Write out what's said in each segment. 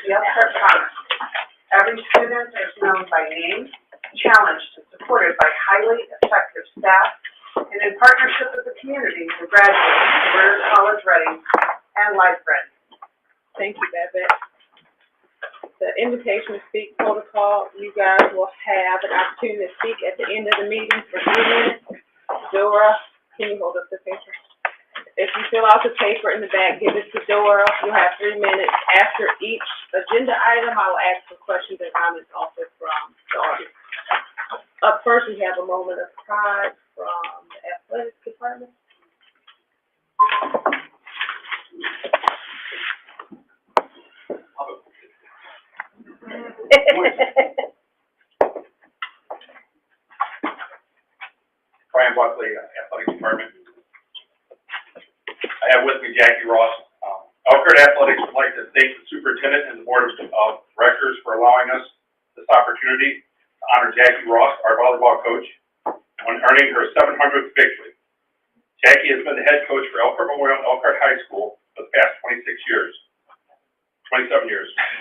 The Elkhart Promise. Every student is known by name, challenged and supported by highly effective staff, and in partnership with the community, the graduates career college ready and life ready. Thank you, Babette. The invitation to speak protocol, you guys will have an opportunity to speak at the end of the meeting for 3 minutes. Dora, can you hold up the paper? If you fill out the paper in the back, give it to Dora. You'll have 3 minutes. After each agenda item, I will ask for questions and comments also from the audience. Up first, we have a moment of pride from the athletics department. Brian Buckley, Athletic Department. I have with me Jackie Ross. Elkhart Athletics would like to thank the superintendent and the board of directors for allowing us this opportunity to honor Jackie Ross, our volleyball coach, on earning her 700th victory. Jackie has been the head coach for Elkhart Memorial and Elkhart High School for the past 27 years.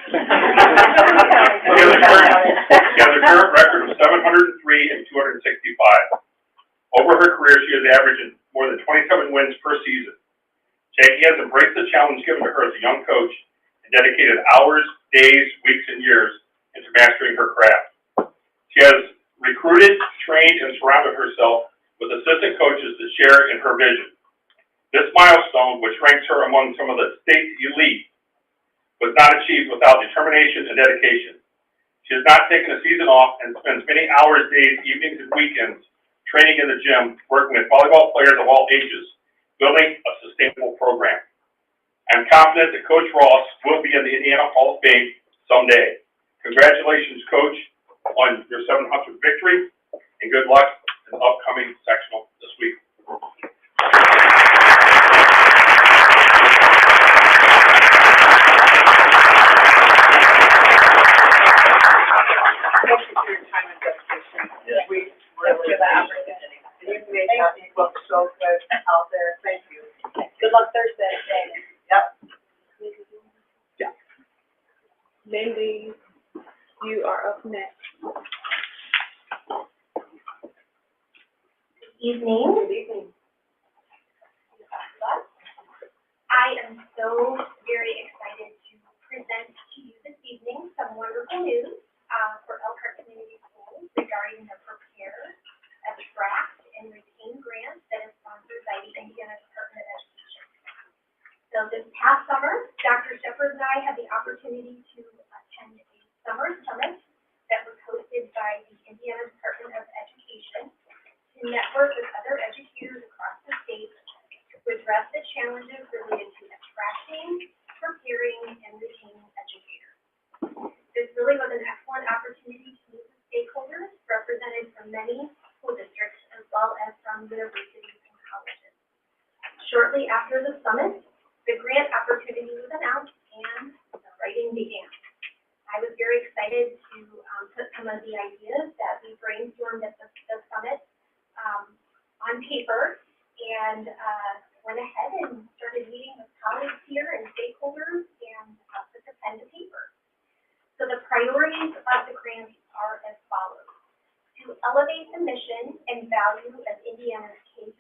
She has a current record of 703 and 265. Over her career, she has averaged more than 27 wins per season. Jackie has embraced the challenge given to her as a young coach and dedicated hours, days, weeks, and years into mastering her craft. She has recruited, trained, and surrounded herself with assistant coaches that share in her vision. This milestone, which ranks her among some of the state's elite, was not achieved without determination and dedication. She has not taken a season off and spends many hours, days, evenings, and weekends training in the gym, working with volleyball players of all ages, building a sustainable program. I'm confident that Coach Ross will be in the Indiana Hall of Fame someday. Congratulations, Coach, on your 700th victory, and good luck in the upcoming sectional this week. Thank you for your time and dedication. We really appreciate it. You made us look so good out there. Thank you. Good luck Thursday. Yep. Yeah. Mindy, you are up next. Good evening. Good evening. I am so very excited to present to you this evening some wonderful news for Elkhart Community Schools regarding the Prepare, Attract, and Retain grant that is sponsored by the Indiana Department of Education. So this past summer, Dr. Shepard and I had the opportunity to attend a summer summit that was hosted by the Indiana Department of Education to network with other educators across the state to address the challenges related to attracting, preparing, and retaining educators. This really was an excellent opportunity to meet with stakeholders represented from many school districts as well as from universities and colleges. Shortly after the summit, the grant opportunity was announced and the writing began. I was very excited to put some of the ideas that we brainstormed at the summit on paper and went ahead and started meeting with colleagues here and stakeholders and put the pen to paper. So the priorities of the grant are as follows: to elevate the mission and value of Indiana's K-12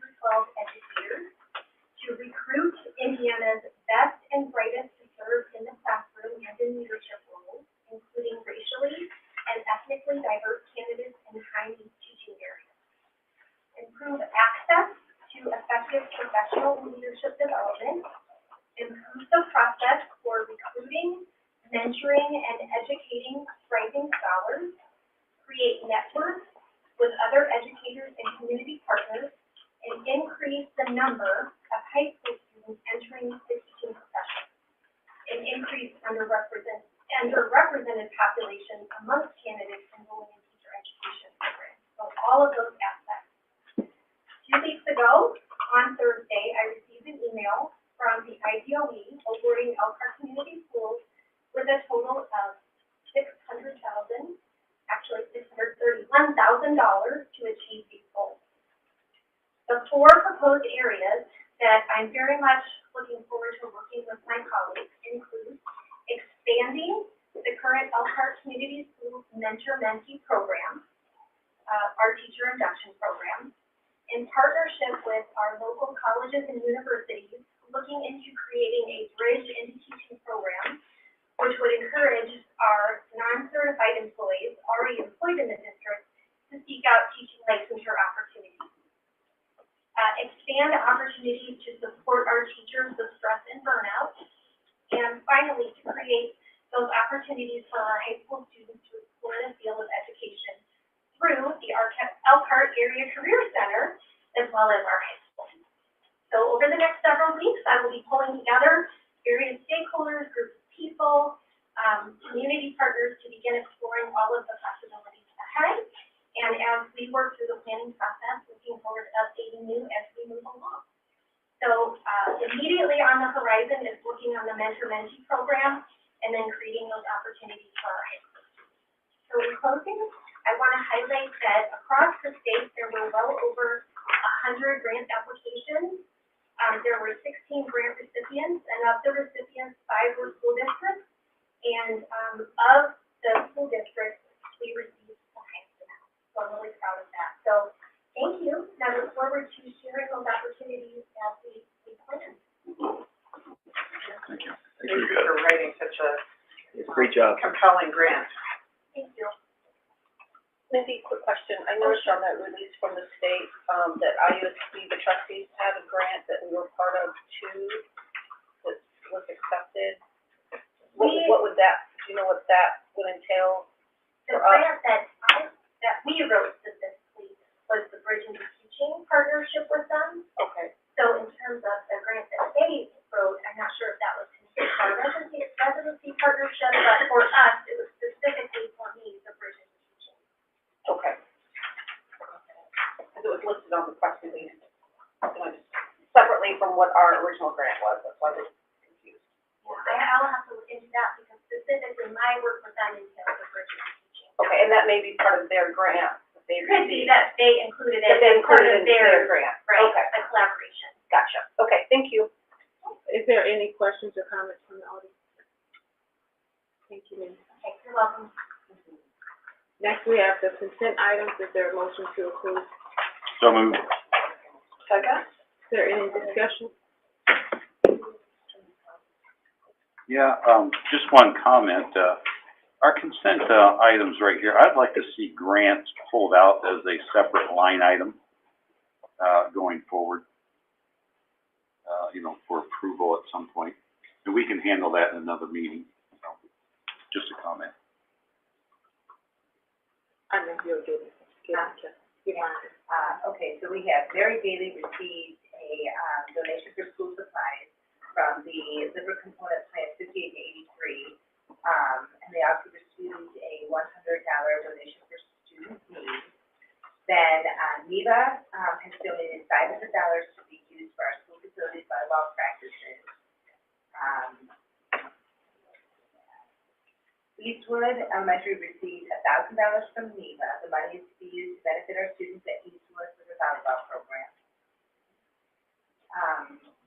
educators, to recruit Indiana's best and brightest to serve in the classroom and in leadership roles, including racially and ethnically diverse candidates in high-need teaching areas, improve access to effective professional and leadership development, improve the process for recruiting, mentoring, and educating rising scholars, create networks with other educators and community partners, and increase the number of high school students entering the teaching profession, and increase underrepresented populations amongst candidates enrolling in teacher education programs. So all of those aspects. 2 weeks ago, on Thursday, I received an email from the IDOE awarding Elkhart Community Schools with a total of $631,000 to achieve these goals. The 4 proposed areas that I'm very much looking forward to working with my colleagues include expanding the current Elkhart Community Schools Mentor-Mentee program, our teacher induction program, in partnership with our local colleges and universities, looking into creating a bridge into teaching program, which would encourage our non-certified employees already employed in the district to seek out teaching licensure opportunities. Expand opportunities to support our teachers with stress and burnout, and finally, to create those opportunities for our high school students to explore the field of education through the Elkhart Area Career Center, as well as our high school. So over the next several weeks, I will be pulling together various stakeholders, groups of people, community partners to begin exploring all of the possibilities ahead. And as we work through the planning process, looking forward to updating you as we move along. So immediately on the horizon is working on the mentor-mentee program and then creating those opportunities for our high school students. So in closing, I want to highlight that across the state, there were well over 100 grant applications. There were 16 grant recipients, and of the recipients, 5 were school districts. And of the school districts, we received the highest amount. So I'm really proud of that. So thank you, and I look forward to sharing those opportunities as we plan. Thank you. Thank you for writing such a Great job. compelling grant. Thank you. Mindy, quick question. I noticed on that release from the state, that IUSC, the trustees, had a grant that we were part of too, that was accepted. What would that, do you know what that would entail? The grant that we wrote specifically was the Bridge into Teaching partnership with them. Okay. So in terms of the grant that they wrote, I'm not sure if that was considered our residency partnership, but for us, it was specifically for me, the Bridge into Teaching. Okay. Because it was listed on the press release, separately from what our original grant was, that's why I was confused. Yeah, I'll have to look into that because specifically my work with them entails the Bridge into Teaching. Okay, and that may be part of their grant that they Could be received. that they included it That they as part included of in their their, grant. right, Okay, a collaboration. gotcha. Okay, thank you. Is there any questions or comments from the audience? Thank you, Lynn. Okay, you're welcome. Next, we have the consent items. Is there a motion to approve? So moved. Second? Is there any discussion? Yeah, just one comment. Our consent items right here, I'd like to see grants pulled out as a separate line item going forward, for approval at some point. And we can handle that in another meeting. So, just a comment. I know you'll do it. Okay, so we have Mary Bailey received a donation for school supplies from the Liver Component Plan 58 to 83. And they also received a $100 donation for student needs. Then NEVA has donated $500 to be used for our school facilities volleyball practices. Eastwood Elementary received $1,000 from NEVA. The money is to be used to benefit our students at Eastwood for the volleyball program.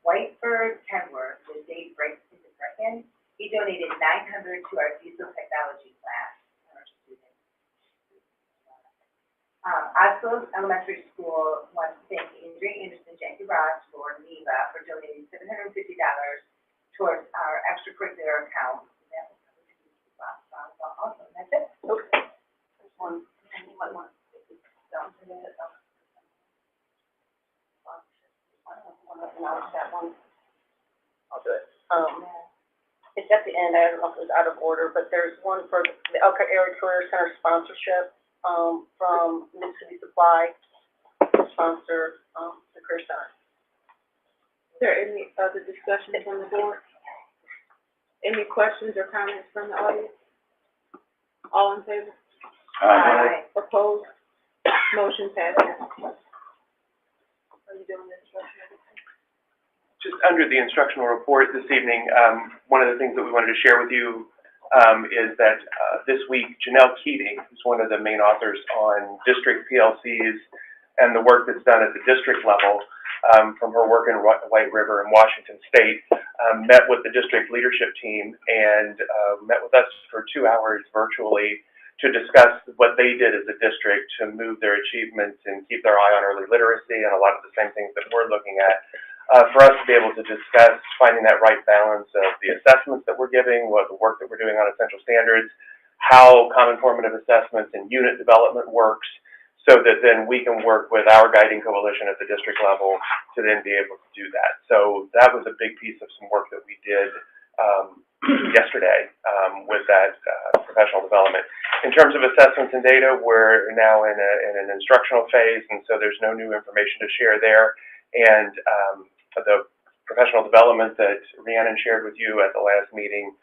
Whiteford Kenworth, with Dave Briggs in the second, he donated $900 to our diesel technology class for our students. Oslo Elementary School wants to thank Andrea Anderson, Jackie Ross for NEVA for donating $750 towards our extracurricular account. Awesome, that's it. Okay. There's one, you might want to take it down to the, that one. I'll do it. It's at the end, I don't know if it was out of order, but there's one for the Elkhart Area Career Center sponsorship, from Mississippi Supply, sponsor, the Career Center. Is there any other discussion from the board? Any questions or comments from the audience? All in favor? Aye. Opposed? Motion passes. Are you doing this? Just under the instructional report this evening, one of the things that we wanted to share with you is that this week, Janelle Keating, who's one of the main authors on district PLC's and the work that's done at the district level, from her work in White River and Washington State, met with the district leadership team and met with us for 2 hours virtually to discuss what they did as a district to move their achievements and keep their eye on early literacy and a lot of the same things that we're looking at. For us to be able to discuss finding that right balance of the assessments that we're giving, what the work that we're doing on essential standards, how common formative assessments and unit development works, so that then we can work with our guiding coalition at the district level to then be able to do that. So that was a big piece of some work that we did yesterday with that professional development. In terms of assessments and data, we're now in an instructional phase, and so there's no new information to share there. And the professional development that Rhiannon shared with you at the last meeting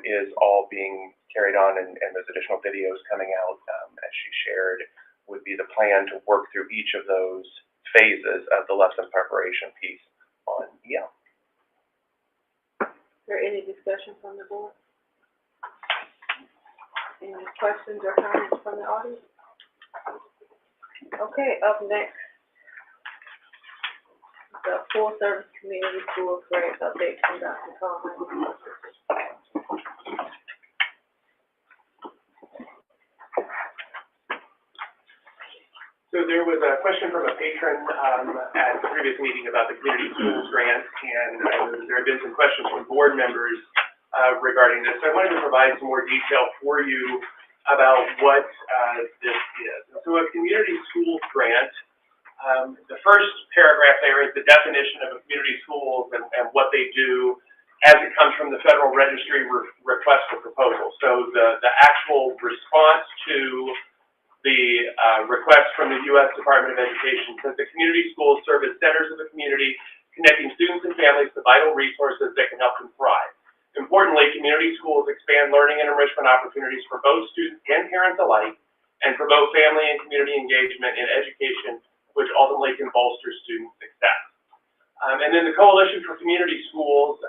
is all being carried on, and there's additional videos coming out as she shared, would be the plan to work through each of those phases of the lesson preparation piece on EL. Is there any discussion from the board? Any questions or comments from the audience? Okay, up next, the full service community school grant update from Dr. Coleman. So there was a question from a patron at the previous meeting about the community schools grant, and there have been some questions from board members regarding this. So I wanted to provide some more detail for you about what this is. So a community schools grant, the first paragraph there is the definition of a community schools and what they do as it comes from the Federal Registry request for proposal. So the actual response to the request from the U.S. Department of Education says the community schools serve as centers of the community, connecting students and families to vital resources that can help them thrive. Importantly, community schools expand learning and enrichment opportunities for both students and parents alike, and promote family and community engagement in education, which ultimately can bolster student success. And then the Coalition for Community Schools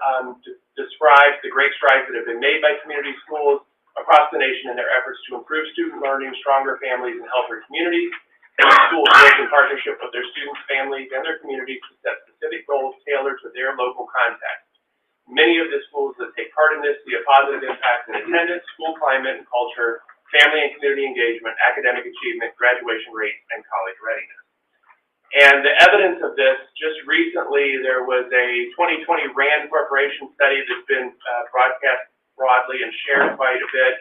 describes the great strides that have been made by community schools across the nation in their efforts to improve student learning, stronger families, and healthier communities. These schools work in partnership with their students, families, and their communities to set specific goals tailored to their local context. Many of the schools that take part in this see a positive impact in attendance, school climate and culture, family and community engagement, academic achievement, graduation rates, and college readiness. And the evidence of this, just recently there was a 2020 RAND Corporation study that's been broadcast broadly and shared quite a bit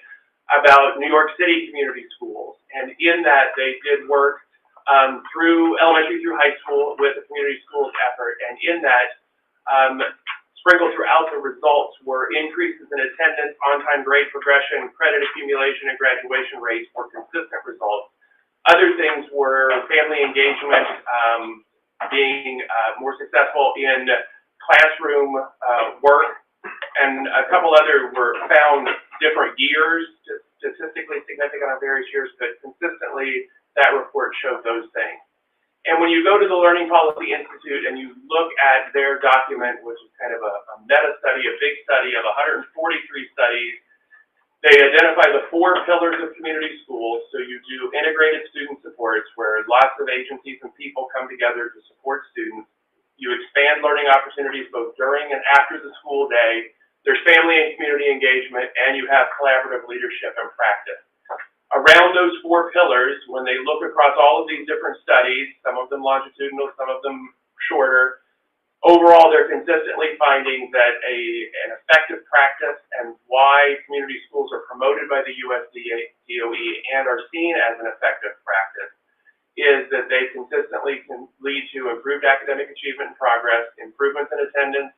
about New York City community schools. And in that, they did work through elementary through high school with the community schools effort. And in that, sprinkled throughout the results were increases in attendance, on-time grade progression, credit accumulation, and graduation rates were consistent results. Other things were family engagement, being more successful in classroom work, and a couple other were found different years, statistically significant on various years, but consistently that report showed those things. And when you go to the Learning Policy Institute and you look at their document, which is kind of a meta study, a big study of 143 studies, they identify the 4 pillars of community schools. So you do integrated student supports where lots of agencies and people come together to support students. You expand learning opportunities both during and after the school day. There's family and community engagement, and you have collaborative leadership and practice. Around those 4 pillars, when they look across all of these different studies, some of them longitudinal, some of them shorter, overall they're consistently finding that an effective practice and why community schools are promoted by the US DOE and are seen as an effective practice is that they consistently can lead to improved academic achievement and progress, improvements in attendance,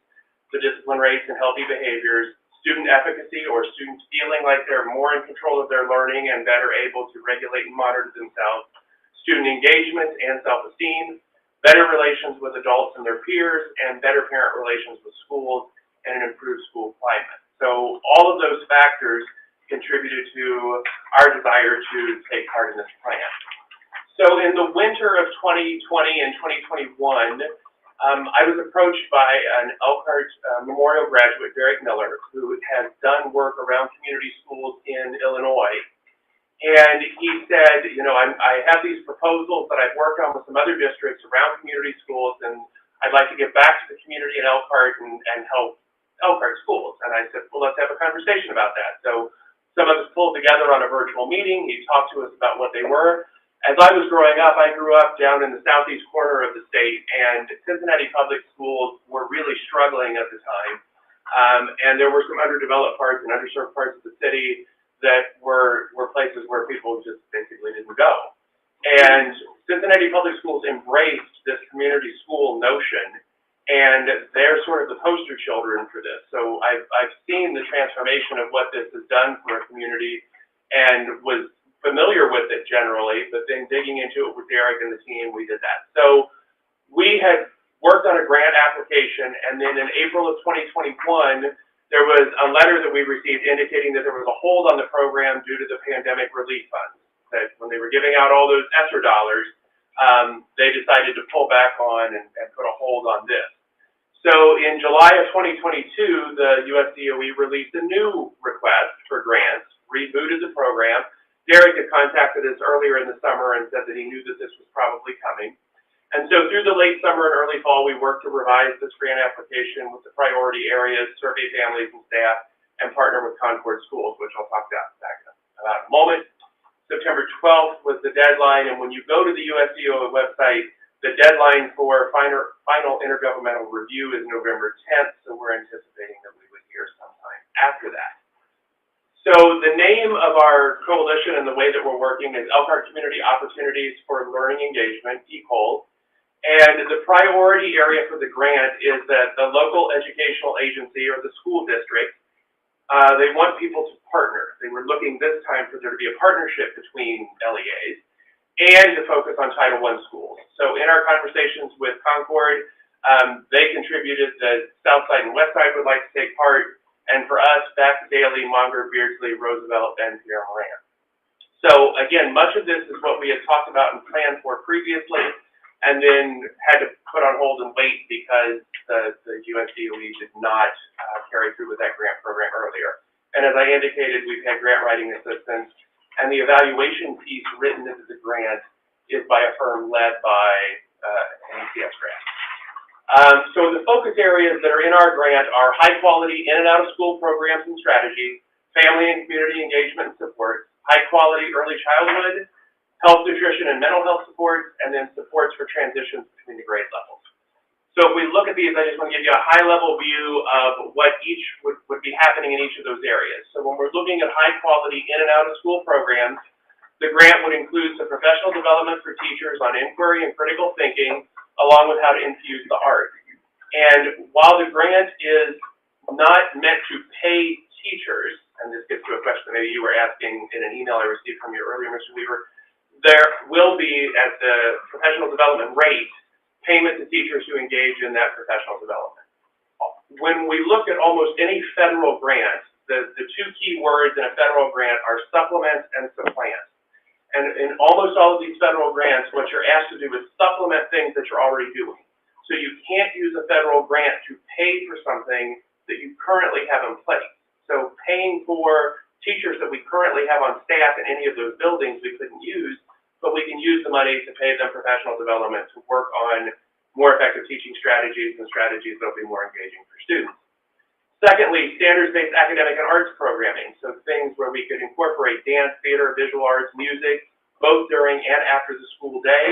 the discipline rates and healthy behaviors, student efficacy or students feeling like they're more in control of their learning and better able to regulate and monitor themselves, student engagement and self-esteem, better relations with adults and their peers, and better parent relations with schools, and an improved school climate. So all of those factors contributed to our desire to take part in this plan. So in the winter of 2020 and 2021, I was approached by an Elkhart Memorial graduate, Derek Miller, who has done work around community schools in Illinois. And he said, you know, I have these proposals that I've worked on with some other districts around community schools, and I'd like to give back to the community in Elkhart and help Elkhart schools. And I said, well, let's have a conversation about that. So some of us pulled together on a virtual meeting. He talked to us about what they were. As I was growing up, I grew up down in the southeast corner of the state, and Cincinnati public schools were really struggling at the time. And there were some underdeveloped parts and underserved parts of the city that were places where people just basically didn't go. And Cincinnati public schools embraced this community school notion, and they're sort of the poster children for this. So I've seen the transformation of what this has done for a community and was familiar with it generally, but then digging into it with Derek and the team, we did that. So we had worked on a grant application, and then in April of 2021, there was a letter that we received indicating that there was a hold on the program due to the pandemic relief funds. That when they were giving out all those ESSER dollars, they decided to pull back on and put a hold on this. So in July of 2022, the USDOE released a new request for grants, rebooted the program. Derek had contacted us earlier in the summer and said that he knew that this was probably coming. And so through the late summer and early fall, we worked to revise this grant application with the priority areas, survey families and staff, and partner with Concord Schools, which I'll talk about in a moment. September 12th was the deadline, and when you go to the USDOE website, the deadline for final intergovernmental review is November 10th, so we're anticipating that we would hear sometime after that. So the name of our coalition and the way that we're working is Elkhart Community Opportunities for Learning Engagement, ECOL. And the priority area for the grant is that the local educational agency or the school district, they want people to partner. They were looking this time for there to be a partnership between LEAs and to focus on Title I schools. So in our conversations with Concord, they contributed that Southside and Westside would like to take part, and for us, Beck, Daly, Monger, Beardsley, Roosevelt, and Pierre Moran. So again, much of this is what we had talked about and planned for previously, and then had to put on hold and wait because the USDOE did not carry through with that grant program earlier. And as I indicated, we've had grant writing assistance, and the evaluation piece written into the grant is by a firm led by an ECS grant. So the focus areas that are in our grant are high quality in and out of school programs and strategies, family and community engagement and support, high quality early childhood, health, nutrition, and mental health supports, and then supports for transitions between the grade levels. So if we look at these, I just want to give you a high-level view of what each would be happening in each of those areas. So when we're looking at high-quality in and out of school programs, the grant would include some professional development for teachers on inquiry and critical thinking, along with how to infuse the art. And while the grant is not meant to pay teachers, and this gets to a question maybe you were asking in an email I received from you earlier, Mr. Weaver, there will be, at the professional development rate, payment to teachers who engage in that professional development. When we look at almost any federal grant, the two key words in a federal grant are supplement and supplant. And in almost all of these federal grants, what you're asked to do is supplement things that you're already doing. So you can't use a federal grant to pay for something that you currently have in place. So paying for teachers that we currently have on staff in any of those buildings we couldn't use, but we can use the money to pay them professional development to work on more effective teaching strategies and strategies that will be more engaging for students. Secondly, standards-based academic and arts programming, so things where we could incorporate dance, theater, visual arts, music, both during and after the school day,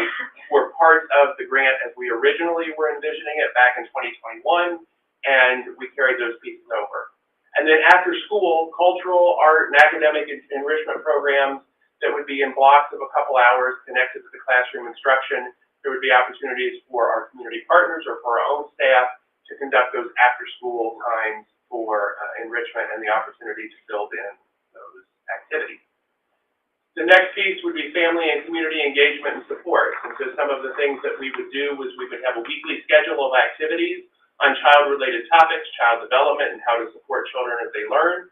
were part of the grant as we originally were envisioning it back in 2021, and we carried those pieces over. And then after school, cultural, art, and academic enrichment programs that would be in blocks of a couple hours connected to the classroom instruction. There would be opportunities for our community partners or for our own staff to conduct those after-school times for enrichment and the opportunity to build in those activities. The next piece would be family and community engagement and support. And so some of the things that we would do was we would have a weekly schedule of activities on child-related topics, child development, and how to support children as they learn.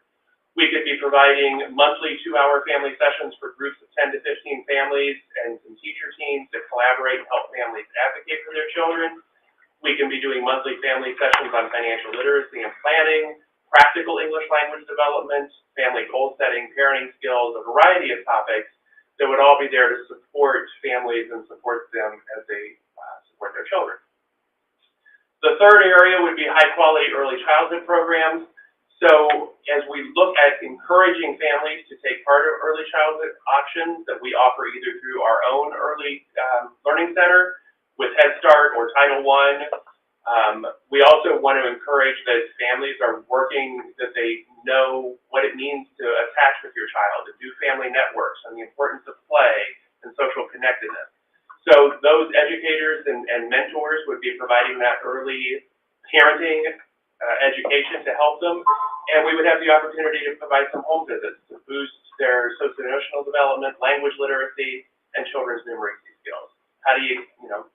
We could be providing monthly 2-hour family sessions for groups of 10 to 15 families and some teacher teams that collaborate and help families advocate for their children. We can be doing monthly family sessions on financial literacy and planning, practical English language development, family goal setting, parenting skills, a variety of topics that would all be there to support families and support them as they support their children. The third area would be high-quality early childhood programs. So as we look at encouraging families to take part of early childhood options that we offer either through our own early learning center with Head Start or Title I, we also want to encourage that families are working, that they know what it means to attach with your child, to do family networks and the importance of play and social connectedness. So those educators and mentors would be providing that early parenting education to help them, and we would have the opportunity to provide some home visits to boost their socio-emotional development, language literacy, and children's numeracy skills. How do you,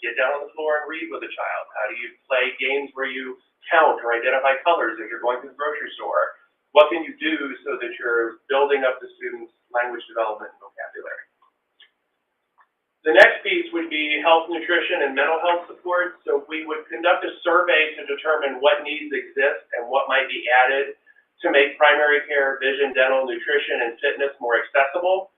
get down on the floor and read with a child? How do you play games where you count or identify colors if you're going to the grocery store? What can you do so that you're building up the students' language development and vocabulary? The next piece would be health, nutrition, and mental health support. So we would conduct a survey to determine what needs exist and what might be added to make primary care, vision, dental, nutrition, and fitness more accessible.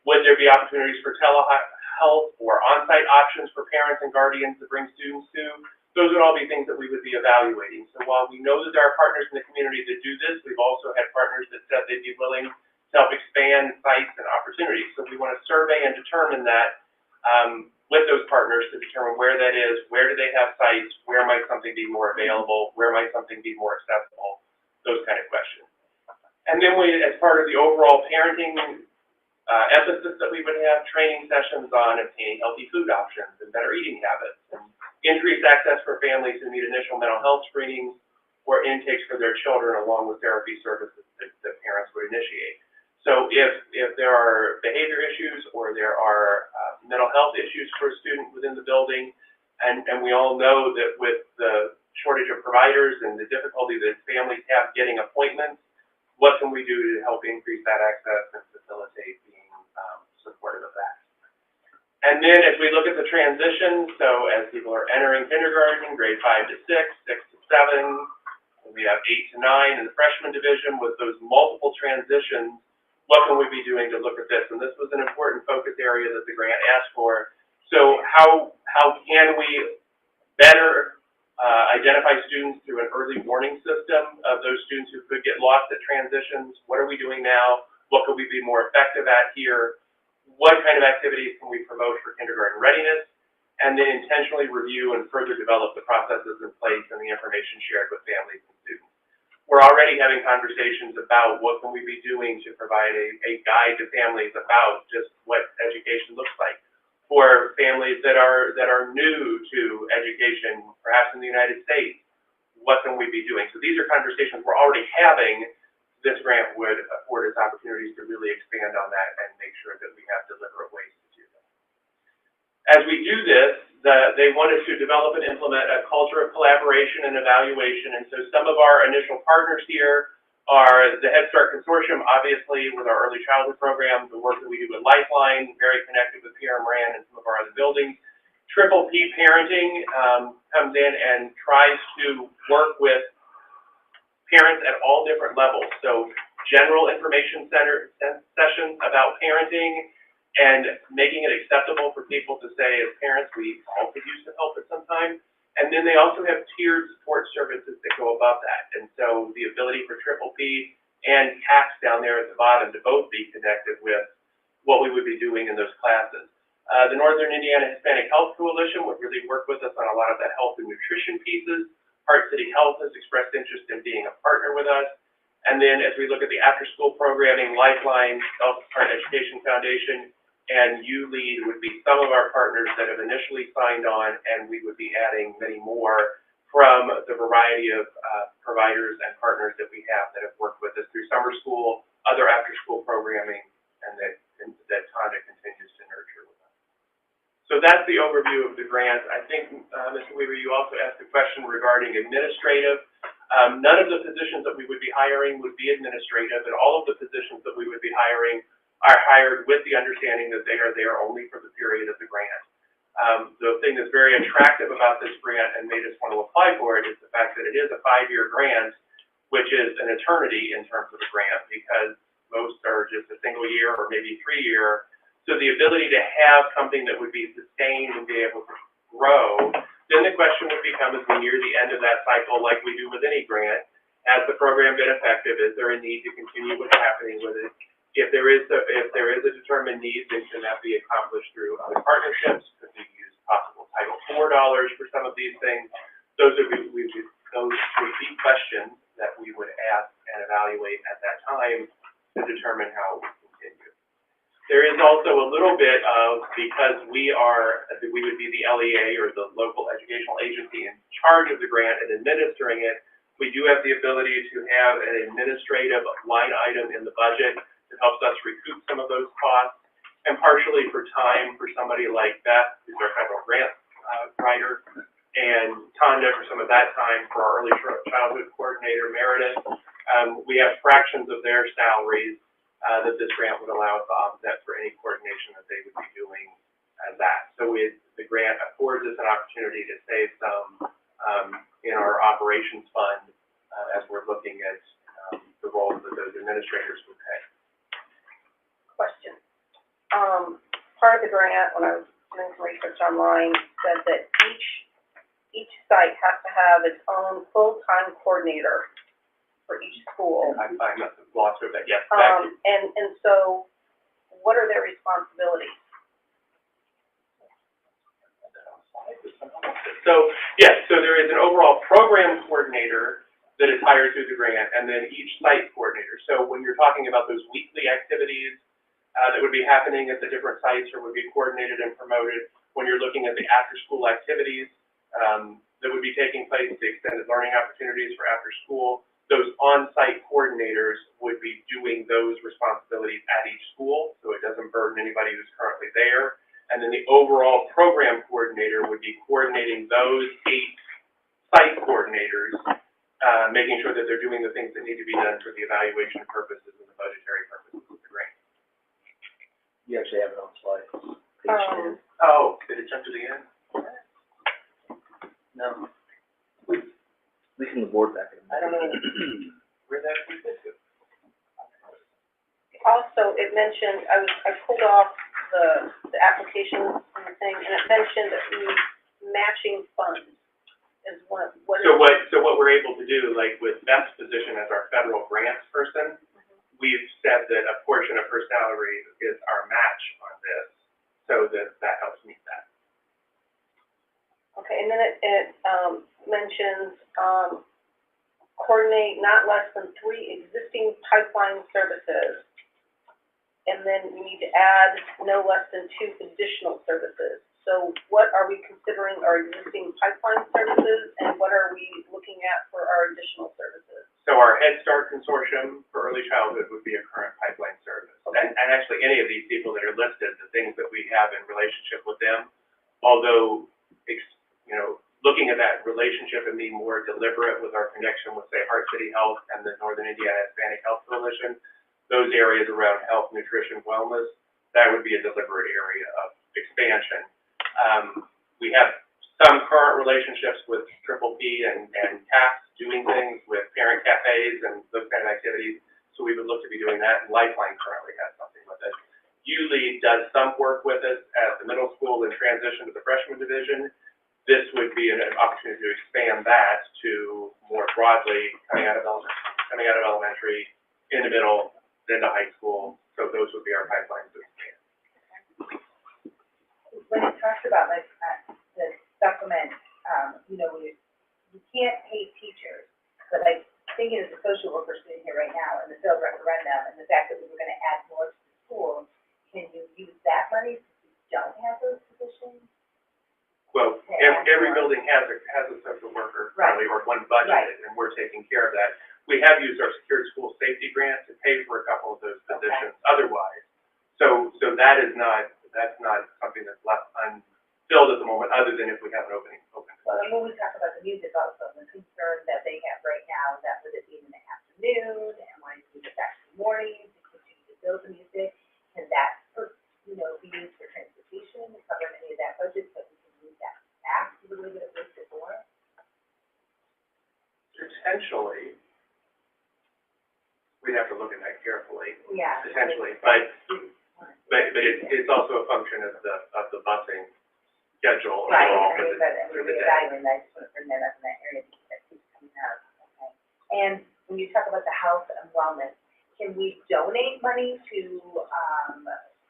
Would there be opportunities for telehealth or on-site options for parents and guardians to bring students to? Those would all be things that we would be evaluating. So while we know that there are partners in the community that do this, we've also had partners that said they'd be willing to help expand sites and opportunities. So we want to survey and determine that with those partners to determine where that is, where do they have sites, where might something be more available, where might something be more accessible, those kind of questions. And then we, as part of the overall parenting emphasis that we would have, training sessions on obtaining healthy food options and better eating habits, and increased access for families who need initial mental health screenings or intakes for their children, along with therapy services that parents would initiate. So if there are behavior issues or there are mental health issues for a student within the building, and we all know that with the shortage of providers and the difficulty that families have getting appointments, what can we do to help increase that access and facilitate being supportive of that? And then as we look at the transition, so as people are entering kindergarten, grade 5 to 6, 6 to 7, we have 8 to 9 in the freshman division with those multiple transitions. What can we be doing to look at this? And this was an important focus area that the grant asked for. So how can we better identify students through an early warning system of those students who could get lost at transitions? What are we doing now? What could we be more effective at here? What kind of activities can we promote for kindergarten readiness? And then intentionally review and further develop the processes in place and the information shared with families and students. We're already having conversations about what can we be doing to provide a guide to families about just what education looks like for families that are new to education, perhaps in the United States. What can we be doing? So these are conversations we're already having. This grant would afford us opportunities to really expand on that and make sure that we have deliberate ways to do that. As we do this, they want us to develop and implement a culture of collaboration and evaluation. And so some of our initial partners here are the Head Start Consortium, obviously, with our early childhood program, the work that we do with Lifeline, very connected with Pierre Moran and some of our other buildings. Triple P Parenting comes in and tries to work with parents at all different levels. So general information center sessions about parenting, and making it acceptable for people to say, as parents, we all could use some help at some time. And then they also have tiered support services that go above that. And so the ability for Triple P and CACS down there at the bottom to both be connected with what we would be doing in those classes. The Northern Indiana Hispanic Health Coalition would really work with us on a lot of that health and nutrition pieces. Heart City Health has expressed interest in being a partner with us. And then as we look at the after-school programming, Lifeline, Elkhart Education Foundation, and ULEAD would be some of our partners that have initially signed on, and we would be adding many more from the variety of providers and partners that we have that have worked with us through summer school, other after-school programming, and that Tonda continues to nurture with us. So that's the overview of the grant. I think, Mr. Weaver, you also asked a question regarding administrative. None of the positions that we would be hiring would be administrative, and all of the positions that we would be hiring are hired with the understanding that they are there only for the period of the grant. The thing that's very attractive about this grant and made us want to apply for it is the fact that it is a 5-year grant, which is an eternity in terms of a grant, because most are just a single year or maybe 3-year, So the ability to have something that would be sustained and be able to grow, then the question would become, as we near the end of that cycle, like we do with any grant, has the program been effective? Is there a need to continue what's happening with it? If there is a determined need, then can that be accomplished through other partnerships? Could we use possible Title IV dollars for some of these things? Those would be questions that we would ask and evaluate at that time to determine how we continue. There is also a little bit of, because we would be the LEA or the local educational agency in charge of the grant and administering it, we do have the ability to have an administrative line item in the budget that helps us recoup some of those costs, and partially for time for somebody like Beth, who's our federal grant writer, and Tonda for some of that time for our early childhood coordinator, Meredith. We have fractions of their salaries that this grant would allow us to offset for any coordination that they would be doing as that. So the grant affords us an opportunity to save some in our operations fund as we're looking at the roles that those administrators would pay. Question. Part of the grant, when I was doing some research online, said that each site has to have its own full-time coordinator for each school. I must have lost her, but yes. And so, what are their responsibilities? So, yes, so there is an overall program coordinator that is hired through the grant, and then each site coordinator. So when you're talking about those weekly activities that would be happening at the different sites or would be coordinated and promoted, when you're looking at the after-school activities that would be taking place, the extended learning opportunities for after school, those on-site coordinators would be doing those responsibilities at each school, so it doesn't burden anybody who's currently there. And then the overall program coordinator would be coordinating those 8 site coordinators, making sure that they're doing the things that need to be done for the evaluation purposes and the budgetary purposes of the grant. You actually have it on slide. Oh, did it jump to the end? No. We can the board back in. I don't know where that is. Also, it mentioned, I pulled off the application and the thing, and it mentioned that the matching funds is what So what we're able to do, like with Beth's position as our federal grants person, we've said that a portion of her salary is our match on this, so that helps meet that. Okay, and then it mentions, coordinate not less than 3 existing pipeline services. And then we need to add no less than 2 additional services. So what are we considering our existing pipeline services, and what are we looking at for our additional services? So our Head Start Consortium for early childhood would be a current pipeline service. Okay. And actually any of these people that are listed, the things that we have in relationship with them, although, looking at that relationship and being more deliberate with our connection with, say, Heart City Health and the Northern Indiana Hispanic Health Coalition, those areas around health, nutrition, wellness, that would be a deliberate area of expansion. We have some current relationships with Triple P and CAPS doing things with parent cafes and those kind of activities, so we would look to be doing that, and Lifeline currently has something with it. ULEAD does some work with us at the middle school in transition to the freshman division. This would be an opportunity to expand that to more broadly coming out of elementary, in the middle, then to high school. So those would be our pipelines to expand. When it talks about like the supplement, we can't pay teachers, but like thinking as a social worker sitting here right now in the field referendum and the fact that we were gonna add more to the schools, can you use that money since we don't have those positions? Well, every building has a social worker, probably, or one budgeted, and we're taking care of that. We have used our secured school safety grant to pay for a couple of those positions otherwise. So that's not something that's left unfilled at the moment, other than if we have an opening. Well, and when we talk about the music also, the concern that they have right now, that would it be in the afternoon, and when it be back in the morning, to continue to build the music, can that, be used for transportation, to cover any of that budget, so we can move that back to the way that it was before? Potentially. We'd have to look at that carefully. Yeah. Potentially, but But it's also a function of the busing schedule Right, overall and for we're the day. evaluating that, just want to bring that up in that area because that keeps coming up, okay? And when you talk about the health and wellness, can we donate money to,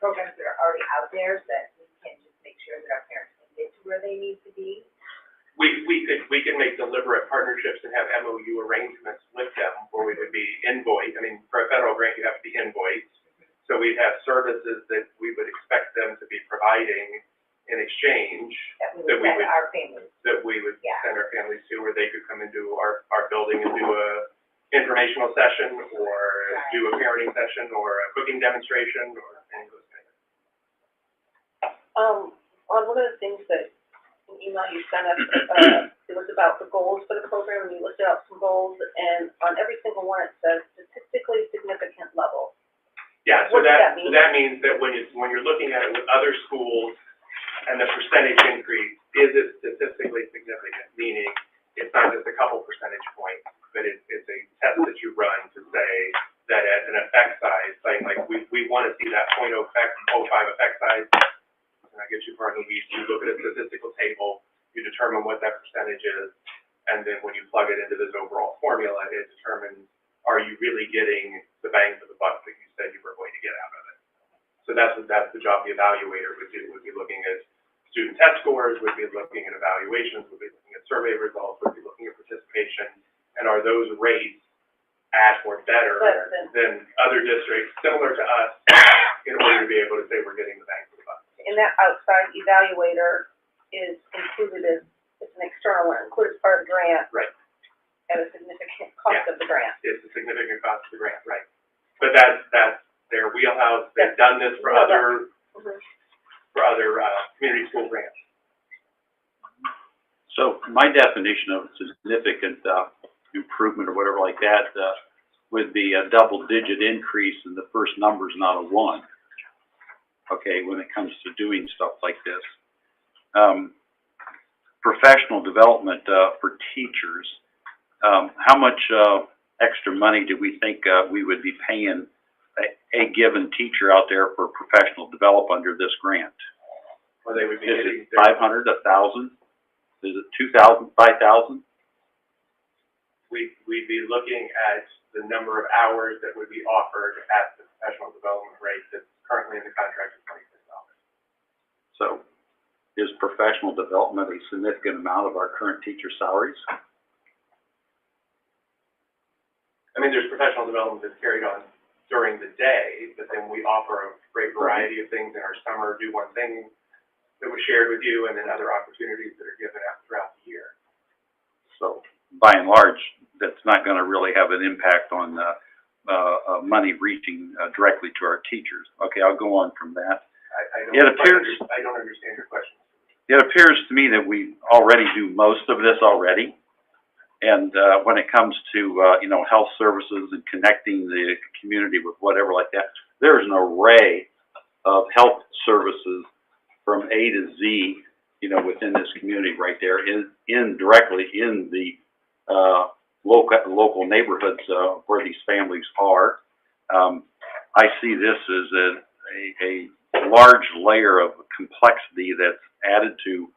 programs that are already out there so that we can just make sure that our parents can get to where they need to be? We can make deliberate partnerships and have MOU arrangements with them where we would be invoiced. I mean, for a federal grant, you have to be invoiced. So we'd have services that we would expect them to be providing in exchange That we would send our families? that we would Yeah. send our families to, where they could come into our building and do a informational session or do a parenting session or a cooking demonstration or any of those things. On one of the things that, an email you sent us, it was about the goals for the program, and you listed out some goals, and on every single one it says statistically significant level. Yeah, so What does that mean? that means that when you're looking at it with other schools and the percentage increase, is it statistically significant? Meaning, it's not just a couple percentage points, but it's a test that you run to say that at an effect size, saying like, we want to see that 0.05 effect size. And I get you far in the weeds, you look at a statistical table, you determine what that percentage is, and then when you plug it into this overall formula, it determines, are you really getting the bang for the buck that you said you were going to get out of it? So that's the job the evaluator would do, would be looking at student test scores, would be looking at evaluations, would be looking at survey results, would be looking at participation, and are those rates at or better than other districts similar to us in order to be able to say we're getting the bang for the buck. And that outside evaluator is included as, it's an external one, included as part of the grant. Right. At a significant cost of the grant. It's a significant cost of the grant, right. But that's their wheelhouse, they've done this for other, community school grants. So my definition of significant, improvement or whatever like that, would be a double-digit increase in the first numbers, not a 1. Okay, when it comes to doing stuff like this. Professional development, for teachers, how much, extra money do we think, we would be paying a given teacher out there for professional development under this grant? Or they would be Is getting it 500, 1,000? Is it 2,000, 5,000? We'd be looking at the number of hours that would be offered at the professional development rate that's currently in the contract of $26. So, is professional development a significant amount of our current teacher salaries? I mean, there's professional development that's carried on during the day, but then we offer a great variety of things in our summer, do one thing that was shared with you, and then other opportunities that are given out throughout the year. So, by and large, that's not gonna really have an impact on, money reaching, directly to our teachers. Okay, I'll go on from that. I It appears, don't understand your question. it appears to me that we already do most of this already. And, when it comes to, health services and connecting the community with whatever like that, there's an array of health services from A to Z, within this community right there, directly in the, local neighborhoods, where these families are. I see this as a large layer of complexity that's added to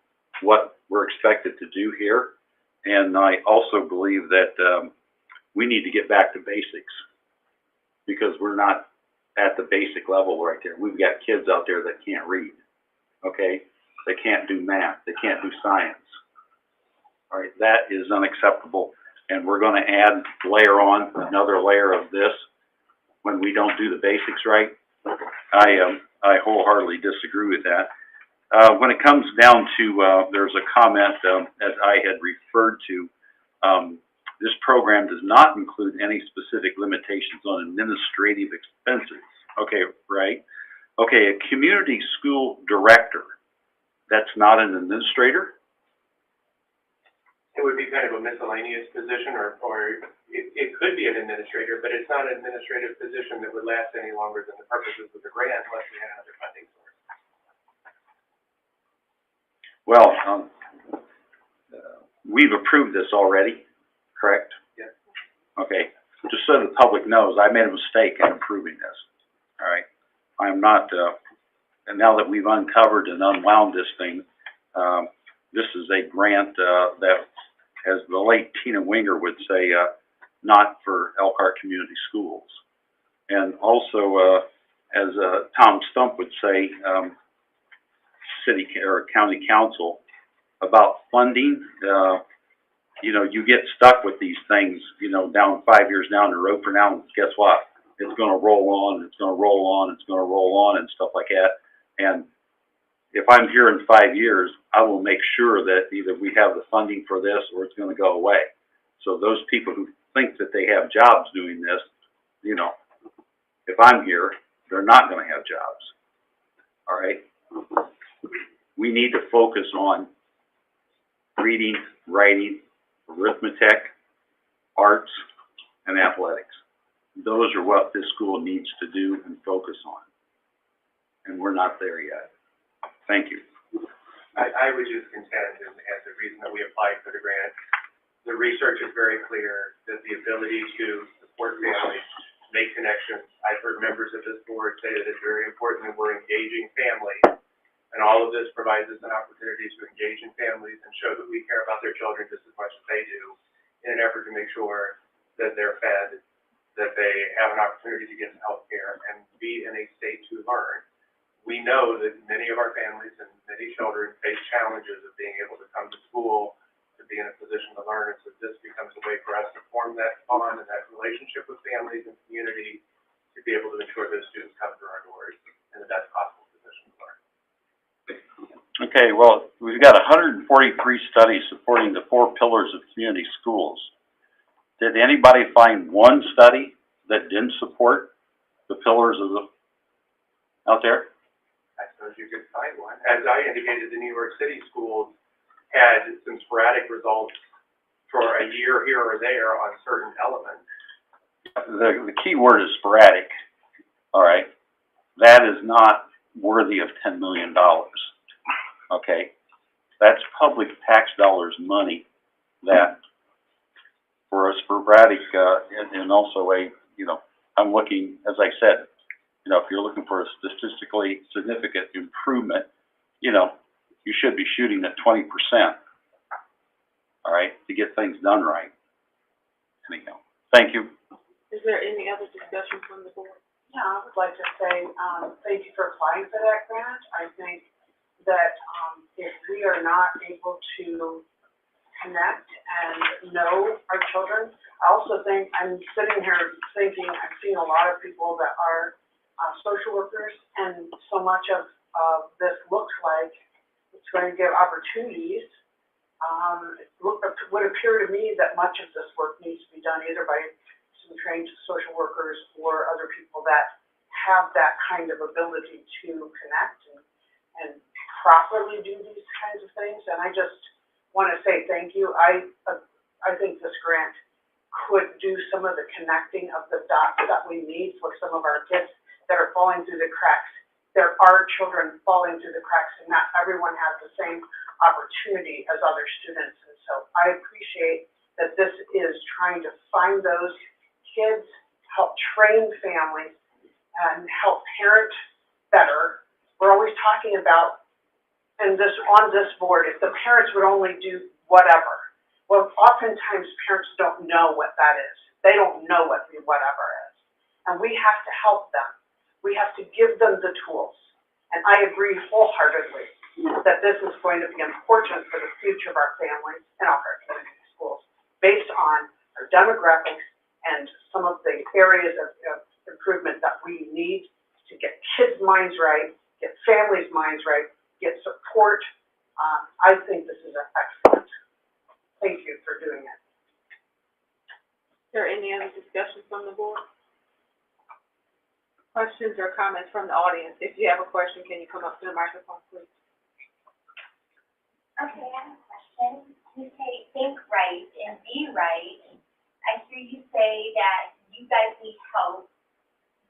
what we're expected to do here. And I also believe that, we need to get back to basics, because we're not at the basic level right there. We've got kids out there that can't read, okay? They can't do math, they can't do science. All right, that is unacceptable, and we're gonna layer on another layer of this when we don't do the basics right. I wholeheartedly disagree with that. When it comes down to, there's a comment, that I had referred to, this program does not include any specific limitations on administrative expenses. Okay, right? Okay, a community school director, that's not an administrator? It would be kind of a miscellaneous position, or it could be an administrator, but it's not an administrative position that would last any longer than the purposes of the grant unless we had another funding source. Well, we've approved this already, correct? Yes. Okay, just so the public knows, I made a mistake in approving this, all right? I'm not, and now that we've uncovered and unwound this thing, this is a grant, that, as the late Tina Winger would say, not for Elkhart Community Schools. And also, as Tom Stump would say, city or county council, about funding, you know, you get stuck with these things, you know, down 5 years down the road from now, and guess what? It's gonna roll on, it's gonna roll on, it's gonna roll on, and stuff like that. And if I'm here in 5 years, I will make sure that either we have the funding for this or it's gonna go away. So those people who think that they have jobs doing this, you know, if I'm here, they're not gonna have jobs. All right? We need to focus on reading, writing, arithmetic, arts, and athletics. Those are what this school needs to do and focus on. And we're not there yet. Thank you. I would just contend, and as the reason that we applied for the grant, the research is very clear that the ability to support families, make connections. I've heard members of this board say that it's very important that we're engaging families. And all of this provides us an opportunity to engage in families and show that we care about their children just as much as they do, in an effort to make sure that they're fed, that they have an opportunity to get health care and be in a state to learn. We know that many of our families and many children face challenges of being able to come to school, to be in a position to learn, and so this becomes a way for us to form that bond and that relationship with families and community to be able to ensure those students come through our doors in the best possible position to learn. Okay, well, we've got 143 studies supporting the 4 pillars of community schools. Did anybody find one study that didn't support the pillars of the, out there? I suppose you could find one. As I indicated, the New York City schools had some sporadic results for a year here or there on certain elements. The key word is sporadic, all right? That is not worthy of $10 million, okay? That's public tax dollars money that for a sporadic, and also a, you know, I'm looking, as I said, you know, if you're looking for a statistically significant improvement, you know, you should be shooting at 20%, all right, to get things done right. Anyhow, thank you. Is there any other discussion from the board? Yeah, I would like to say, thank you for applying for that grant. I think that, if we are not able to connect and know our children, I also think, I'm sitting here thinking, I've seen a lot of people that are, social workers, and so much of this looks like it's going to give opportunities. It would appear to me that much of this work needs to be done either by some trained social workers or other people that have that kind of ability to connect and properly do these kinds of things. And I just want to say thank you. I think this grant could do some of the connecting of the dots that we need for some of our kids that are falling through the cracks. There are children falling through the cracks, and not everyone has the same opportunity as other students. And so I appreciate that this is trying to find those kids, help train families, and help parent better. We're always talking about, and this on this board, if the parents would only do whatever. Well, oftentimes parents don't know what that is. They don't know what the whatever is. And we have to help them. We have to give them the tools. And I agree wholeheartedly that this is going to be important for the future of our families and our community schools, based on our demographics and some of the areas of improvement that we need to get kids' minds right, get families' minds right, get support. I think this is excellent. Thank you for doing it. Is there any other discussion from the board? Questions or comments from the audience? If you have a question, can you come up to the microphone, please? Okay, I have a question. You say think right and be right. I hear you say that you guys need help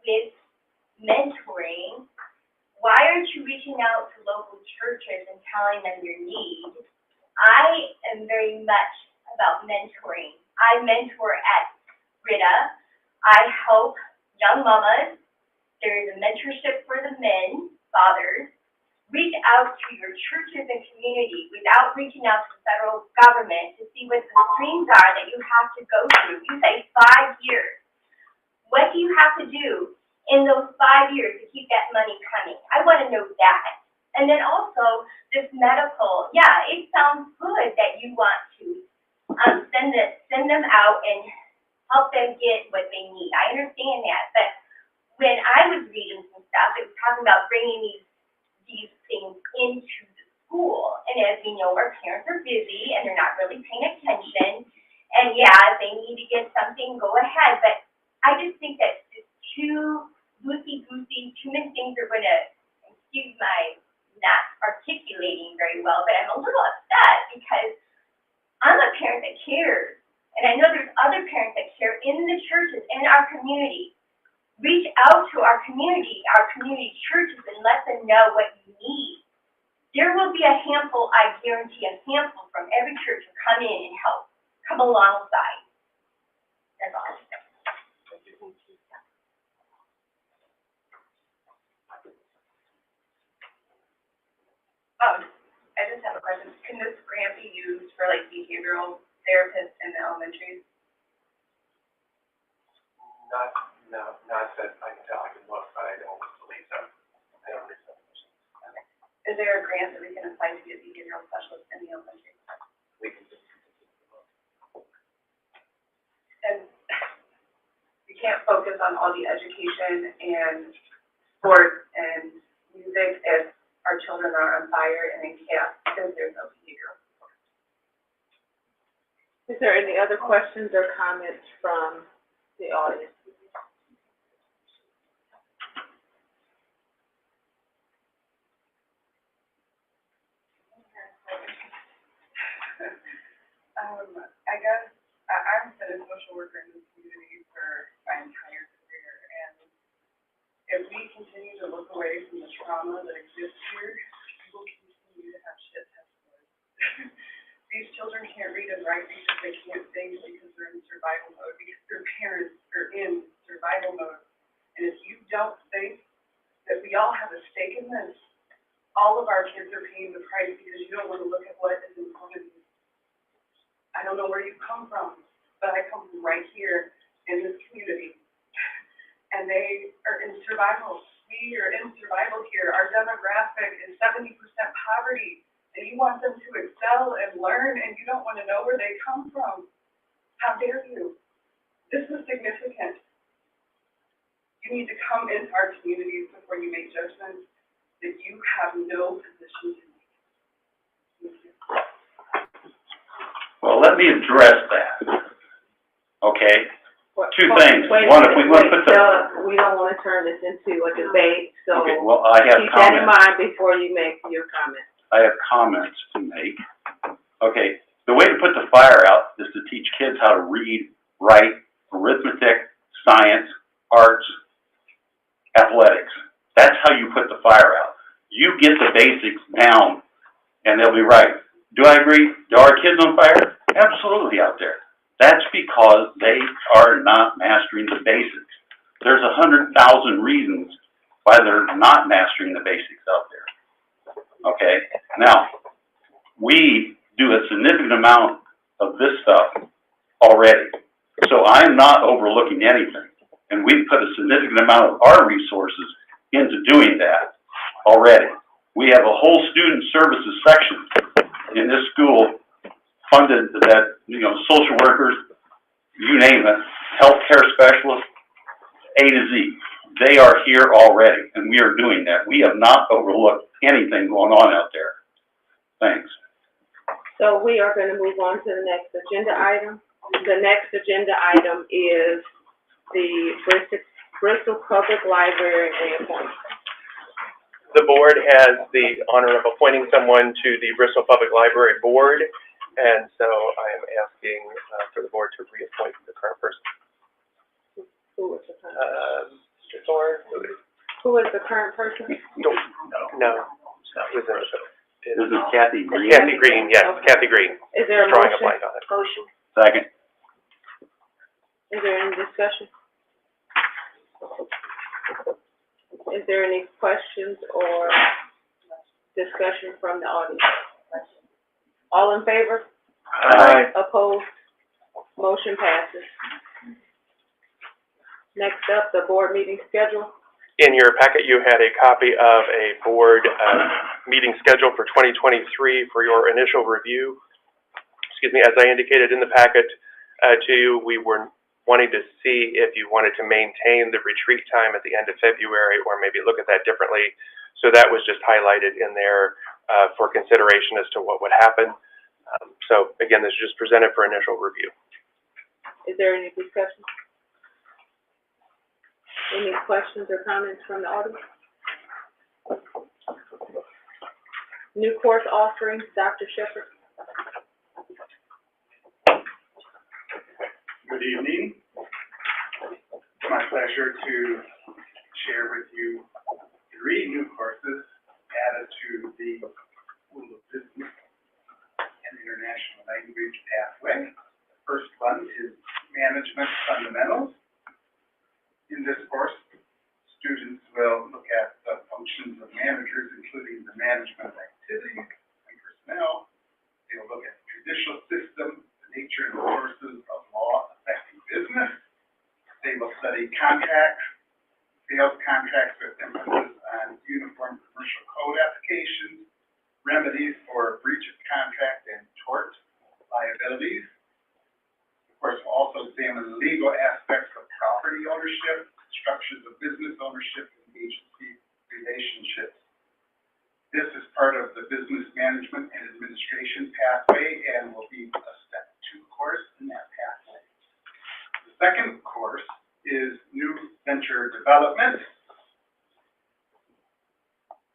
with mentoring. Why aren't you reaching out to local churches and telling them your need? I am very much about mentoring. I mentor at RITA. I help young mamas. There is a mentorship for the men. fathers, reach out to your churches and community without reaching out to the federal government to see what the streams are that you have to go through. You say 5 years. What do you have to do in those 5 years to keep that money coming? I want to know that. And then also, this medical, yeah, it sounds good that you want to send them out and help them get what they need. I understand that, but when I was reading some stuff, it was talking about bringing these things into the school. And as we know, our parents are busy and they're not really paying attention. And yeah, if they need to get something, go ahead. But I just think that it's too loosey-goosey, too many things are going to, excuse my not articulating very well, but I'm a little upset because I'm a parent that cares. And I know there's other parents that care in the churches, in our community. Reach out to our community churches, and let them know what you need. There will be a handful, I guarantee, a handful from every church to come in and help, come alongside. That's all. I just have a question. Can this grant be used for like behavioral therapists in the elementaries? Not that I can tell, I can look, but I don't believe so. I don't believe so. Is there a grant that we can apply to get behavioral specialists in the elementary? We can And we can't focus on all the education and sports and music if our children are on fire and in chaos because there's no behavioral support. Is there any other questions or comments from the audience? I guess I've been a social worker in this community for my entire career, and if we continue to look away from the trauma that exists here, we will continue to have shit testimonies. These children can't read and write because they can't think because they're in survival mode, because their parents are in survival mode. And if you don't think that we all have a stake in this, all of our kids are paying the price because you don't want to look at what is in front of you. I don't know where you come from, but I come from right here in this community. And they are in survival. We are in survival here. Our demographic is 70% poverty. And you want them to excel and learn, and you don't want to know where they come from. How dare you? This is significant. You need to come into our communities before you make judgments that you have no position to make. Thank you. Well, let me address that, okay? Two things. Wait, One, if we want to put the... we don't want to turn this into a debate, so Okay, well, I have keep that in comments. mind before you make your comment. I have comments to make. Okay, the way to put the fire out is to teach kids how to read, write, arithmetic, science, arts, athletics. That's how you put the fire out. You get the basics down, and they'll be right. Do I agree? Are our kids on fire? Absolutely out there. That's because they are not mastering the basics. There's 100,000 reasons why they're not mastering the basics out there. Okay? Now, we do a significant amount of this stuff already. So I'm not overlooking anything. And we've put a significant amount of our resources into doing that already. We have a whole student services section in this school funded that, social workers, you name it, healthcare specialists, A to Z. They are here already, and we are doing that. We have not overlooked anything going on out there. Thanks. So we are going to move on to the next agenda item. The next agenda item is the Bristol Public Library reappointment. The board has the honor of appointing someone to the Bristol Public Library Board, and so I am asking for the board to reappoint the current person. Who is the current person? Mr. Thorne? Who is the current person? No. This This is Kathy Green. Kathy Green, yes, Okay. Kathy Green. Is there a Drawing a motion? blank on it. Motion. Second. Is there any discussion? Is there any questions or discussion from the audience? All in favor? Aye. Opposed? Motion passes. Next up, the board meeting schedule. In your packet, you had a copy of a board, meeting schedule for 2023 for your initial review. Excuse me, as I indicated in the packet, to you, we were wanting to see if you wanted to maintain the retreat time at the end of February or maybe look at that differently. So that was just highlighted in there, for consideration as to what would happen. So again, this is just presented for initial review. Is there any discussion? Any questions or comments from the audience? New course offerings, Dr. Shepherd. Good evening. It's my pleasure to share with you 3 new courses added to the School of Business and International Language pathway. The first one is Management Fundamentals. In this course, students will look at the functions of managers, including the management of activities and personnel. They will look at the judicial system, the nature and sources of law affecting business. They will study contracts, sales contracts with emphasis on uniform commercial code applications, remedies for breach of contract and tort liabilities. Of course, we'll also examine legal aspects of property ownership, structures of business ownership, and agency relationships. This is part of the Business Management and Administration pathway and will be a step 2 course in that pathway. The second course is New Venture Development.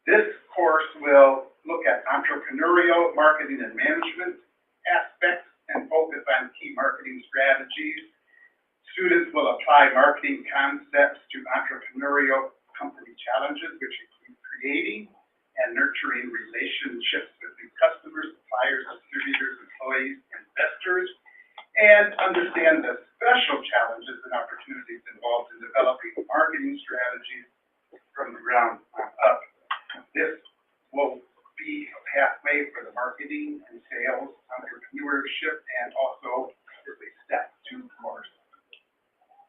This course will look at entrepreneurial, marketing, and management aspects and focus on key marketing strategies. Students will apply marketing concepts to entrepreneurial company challenges, which include creating and nurturing relationships with new customers, suppliers, distributors, employees, investors, and understand the special challenges and opportunities involved in developing marketing strategies from the ground up. This will be a pathway for the marketing and sales, entrepreneurship, and also is a step 2 course.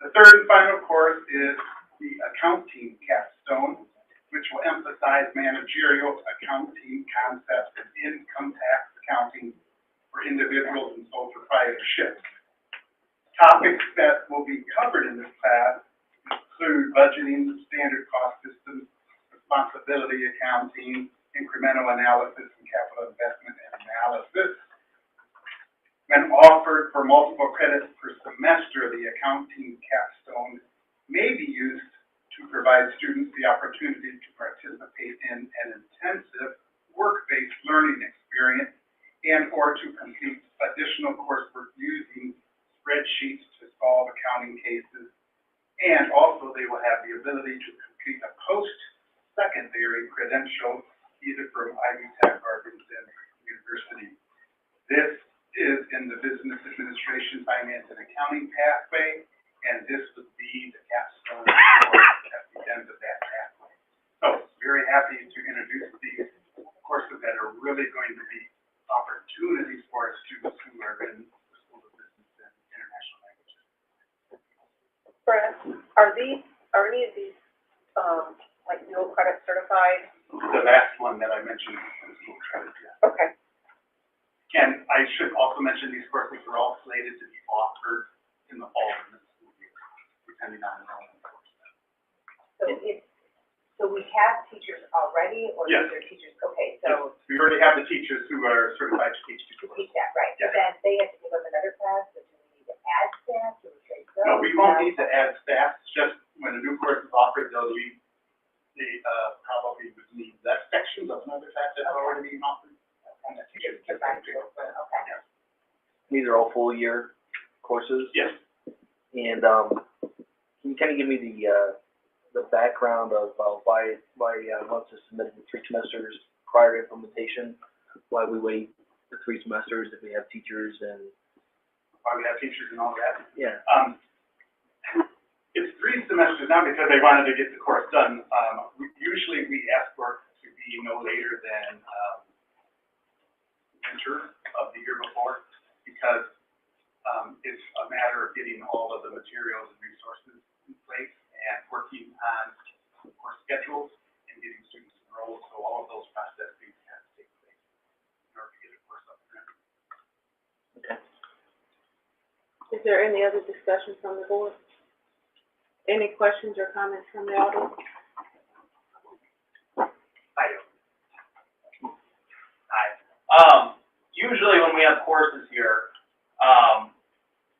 The third and final course is the Accounting Capstone, which will emphasize managerial accounting concepts and income tax accounting for individuals and sole proprietorships. Topics that will be covered in this class include budgeting, standard cost systems, responsibility accounting, incremental analysis, and capital investment and analysis. When offered for multiple credits per semester, the Accounting Capstone may be used to provide students the opportunity to participate in an intensive work-based learning experience and or to complete additional coursework using spreadsheets to solve accounting cases. And also they will have the ability to complete a post-secondary credential either from Ivy Tech or Princeton University. This is in the Business Administration, Finance, and Accounting pathway, and this would be the capstone at the end of that pathway. So, very happy to introduce these courses that are really going to be opportunities for our students who are in the School of Business and International Languages. Brad, are any of these, like dual credit certified? The last one that I mentioned was dual credit, yeah. Okay. And I should also mention these courses are all slated to be offered in the fall of the school year, depending on enrollment. So we have teachers already, or Yes. these are teachers, okay, so We already have the teachers who are certified to teach the to course. teach that, right, Yes. but then they have to give up another class, so do we need to add staff, do we say so? No, we won't need to add staff, it's just when a new course is offered, they'll be, they, probably would need less sections of another class that's already being offered. And the teachers To get run that to, too. okay. Yes. These are all full year courses? Yes. And, can you kind of give me the background of, why once it's submitted to 3 semesters prior to implementation, why we wait for 3 semesters if we have teachers and, Why we have teachers and all that. yeah. It's 3 semesters now because they wanted to get the course done. Usually we ask for it to be no later than, winter of the year before, because, it's a matter of getting all of the materials and resources in place and working on course schedules and getting students enrolled, so all of those processes have to take place in order to get a course up and running. Okay. Is there any other discussion from the board? Any questions or comments from the audience? Usually when we have courses here,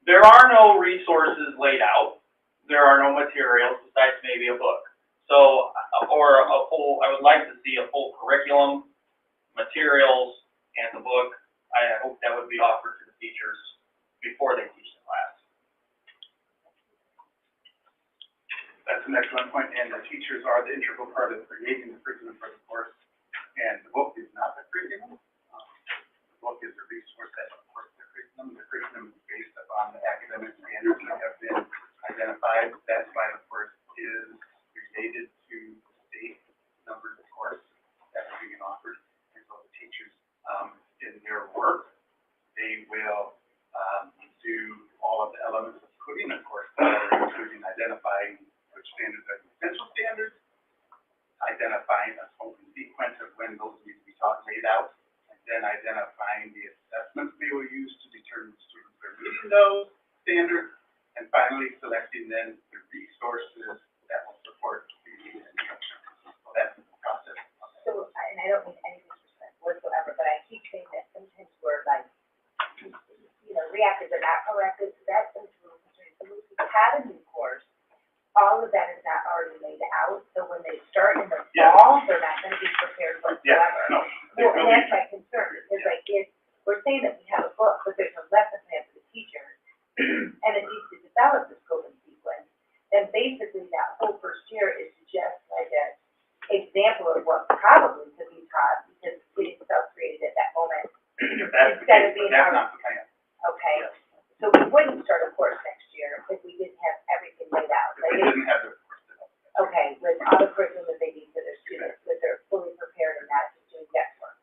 there are no resources laid out. There are no materials besides maybe a book. So, or a full, I would like to see a full curriculum, materials, and the book. I hope that would be offered to the teachers before they teach the class. That's an excellent point, and the teachers are the integral part of creating the curriculum for the course, and the book is not the curriculum. The book is a resource that supports the curriculum. The curriculum is based upon the academic standards that have been identified. That's why the course is related to the state numbers of course that are being offered. And so the teachers, in their work, they will, do all of the elements of putting a course together, including identifying which standards are the essential standards, identifying a scope and sequence of when those need to be taught, laid out, and then identifying the assessments they will use to determine students are meeting those standards, and finally selecting then the resources that will support the instruction. So that's the process. So, and I don't mean any disrespect whatsoever, but I keep saying that sometimes we're like, reactive or not proactive, so that's the concern. So if we have a new course, all of that is not already laid out, so when they start in the fall, they're not gonna be prepared whatsoever. Yes, no. Well, and that's my concern, is like, if we're saying that we have a book, but there's a lesson plan for the teacher, and it needs to develop the scope and sequence, then basically that whole first year is just like a example of what probably could be taught, because getting self-created at that moment, If that's the instead of case, being but that's out. not the plan. Okay, so we wouldn't start a course next year if we didn't have everything laid out. If they didn't have the course developed. Okay, with all the curriculum that they need for their students, that they're fully prepared and not just doing guesswork.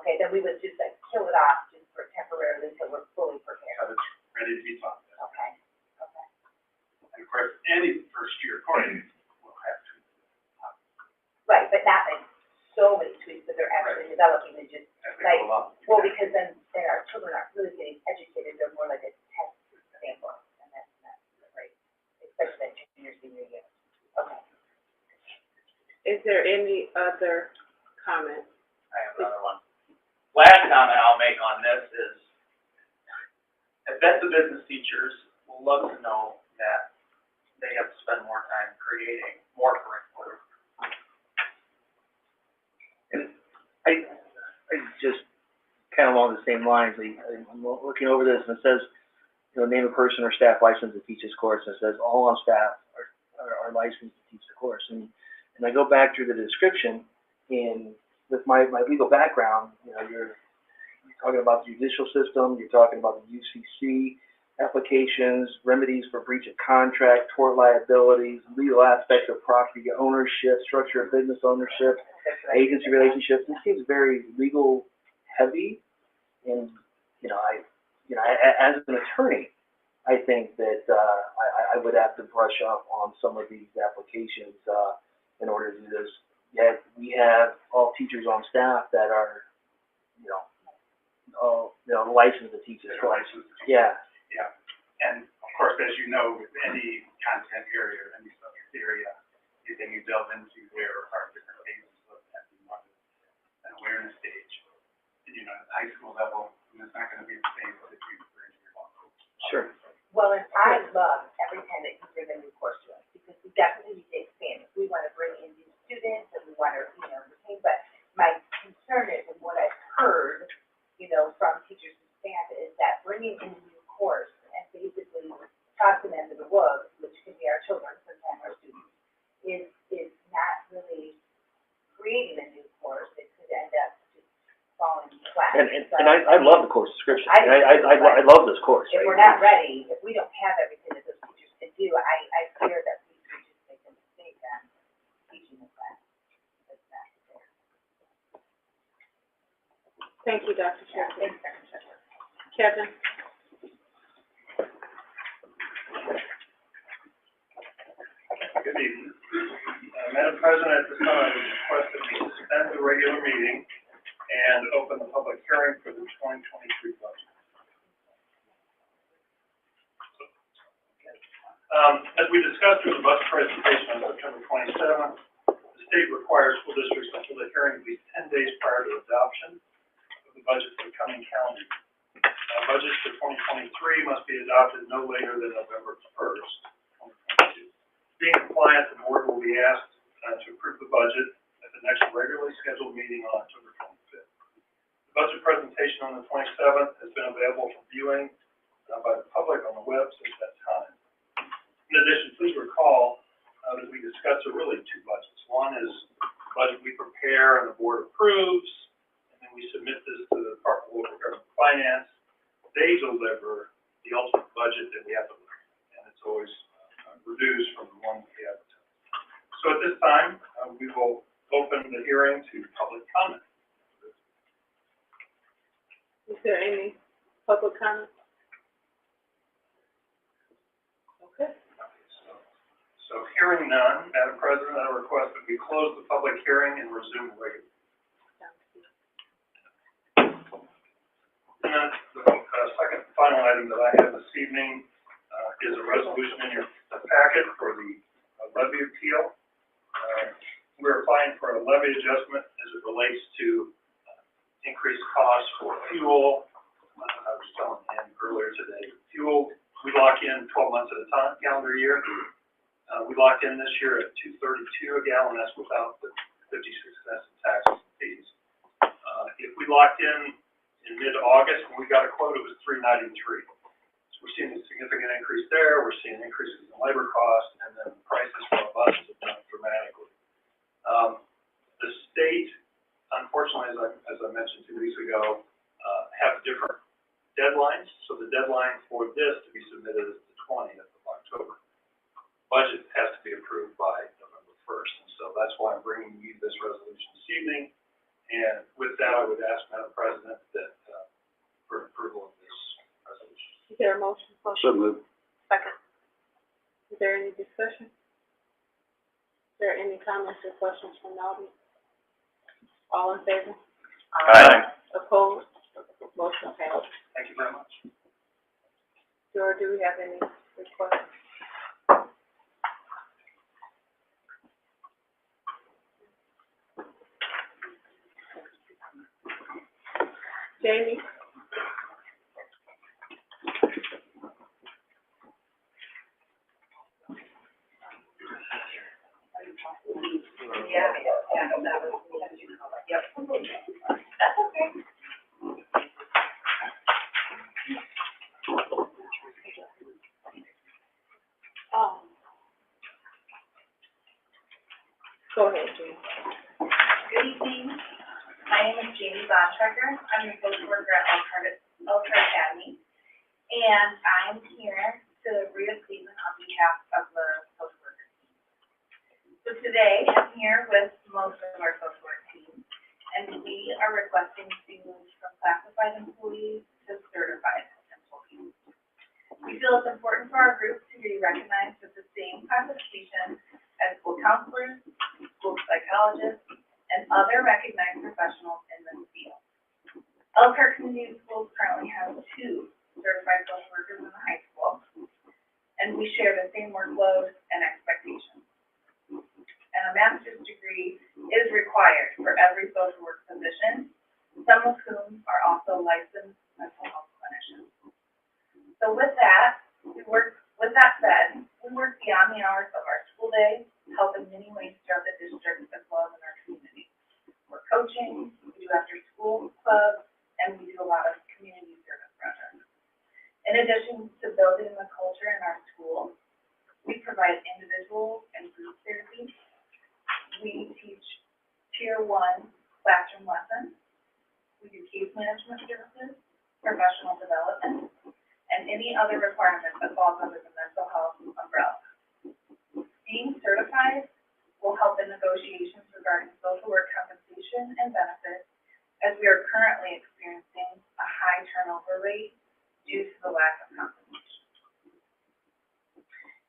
Okay, then we would just like kill it off just for temporarily until we're fully prepared. So it's ready to be taught. Okay, okay. And of course, any first year course will have to. Right, but not like so many tweaks that they're actually developing and just, As they like, go along. well, because then our children aren't really getting educated, they're more like a test sample, and that's not great, especially that junior, senior year. Okay. Is there any other comment? I have another one. Last comment I'll make on this is, I bet the business teachers will love to know that they have to spend more time creating more curriculum. And I just kind of along the same lines, I'm looking over this and it says, name a person or staff licensed to teach this course, and it says all on staff are licensed to teach the course. And I go back through the description, and with my legal background, you're talking about the judicial system, you're talking about the UCC applications, remedies for breach of contract, tort liabilities, legal aspects of property ownership, structure of business ownership, agency relationships. This seems very legal heavy, and as an attorney, I think that I would have to brush up on some of these applications in order to do this. Yet we have all teachers on staff that are, licensed to teach this course. Yeah. Yeah, and of course, as you know, with any content area or any subject area, anything you delve into there are different phases of that. An awareness stage, and at the high school level, and it's not gonna be the same as if you bring your own coach. Sure. Well, and I love every time that you bring a new course to us, because we definitely need to expand it. We wanna bring in new students, and we wanna, retain, but my concern is, and what I've heard, from teachers and staff, is that bringing in a new course and basically tossing them to the wolves, which can be our children, sometimes our students, is not really creating a new course. It could end up just falling flat. And I love the course description. I I love this course. If we're not ready, if we don't have everything that those teachers can do, I than teaching the class that's necessary. Thank you, Dr. Shepherd. Thanks, Dr. Shepherd. Kevin? Good evening. Madam President, at this time, I would request that we suspend the regular meeting and open the public hearing for the 2023 budget. As we discussed through the budget presentation on September 27th, the state requires school districts to hold a hearing at least 10 days prior to adoption of the budget for the coming calendar year. Budgets for 2023 must be adopted no later than November 1st, 2022. Being compliant, the board will be asked to approve the budget at the next regularly scheduled meeting on October 25th. The budget presentation on the 27th has been available for viewing by the public on the web since that time. In addition, please recall that we discussed really two budgets. One is the budget we prepare and the board approves, and then we submit this to the Department of Local Government Finance. They deliver the ultimate budget that we have to look at, and it's always reduced from the one we have. So at this time, we will open the hearing to public comment. Is there any public comment? Okay. So hearing none, Madam President, I request that we close the public hearing and resume regular. And then the second and final item that I have this evening is a resolution in your packet for the levy appeal. We're applying for a levy adjustment as it relates to increased costs for fuel. I was telling Ann earlier today, fuel, we lock in 12 months at a time, calendar year. We locked in this year at $2.32 a gallon, that's without the 56 cents in taxes and fees. If we locked in mid-August, when we got a quote, it was $3.93. So we're seeing a significant increase there. We're seeing increases in labor costs, and then prices for our buses have jumped dramatically. The state, unfortunately, as I mentioned 2 weeks ago, have different deadlines. So the deadline for this to be submitted is the 20th of October. Budget has to be approved by November 1st, and so that's why I'm bringing you this resolution this evening. And with that, I would ask Madam President that for approval of this resolution. Is there a motion? So moved. Second. Is there any discussion? Is there any comments or questions from the audience? All in favor? Aye. Opposed? Motion passed. Thank you very much. Dora, do we have any requests? Jamie? Yeah, that was, yep. That's okay. Go ahead, Jamie. Good evening. My name is Jamie Bontrager. I'm a social worker at Elkhart Academy. And I'm here to read a statement on behalf of the social worker team. So today, I'm here with most of our social work team. And we are requesting to move from classified employees to certified employees. We feel it's important for our group to be recognized with the same classification as school counselors, school psychologists, and other recognized professionals in this field. Elkhart Community Schools currently has 2 certified social workers in the high school, and we share the same workload and expectations. And a master's degree is required for every social work position, some of whom are also licensed mental health clinicians. So with that said, we work beyond the hours of our school day, help in many ways throughout the district as well as in our community. We're coaching, we do after-school clubs, and we do a lot of community service projects. In addition to building the culture in our schools, we provide individual and group therapy. We teach Tier 1 classroom lessons. We do case management services, professional development, and any other requirement that falls under the mental health umbrella. Being certified compensation and benefits, as we are currently experiencing a high turnover rate due to the lack of compensation.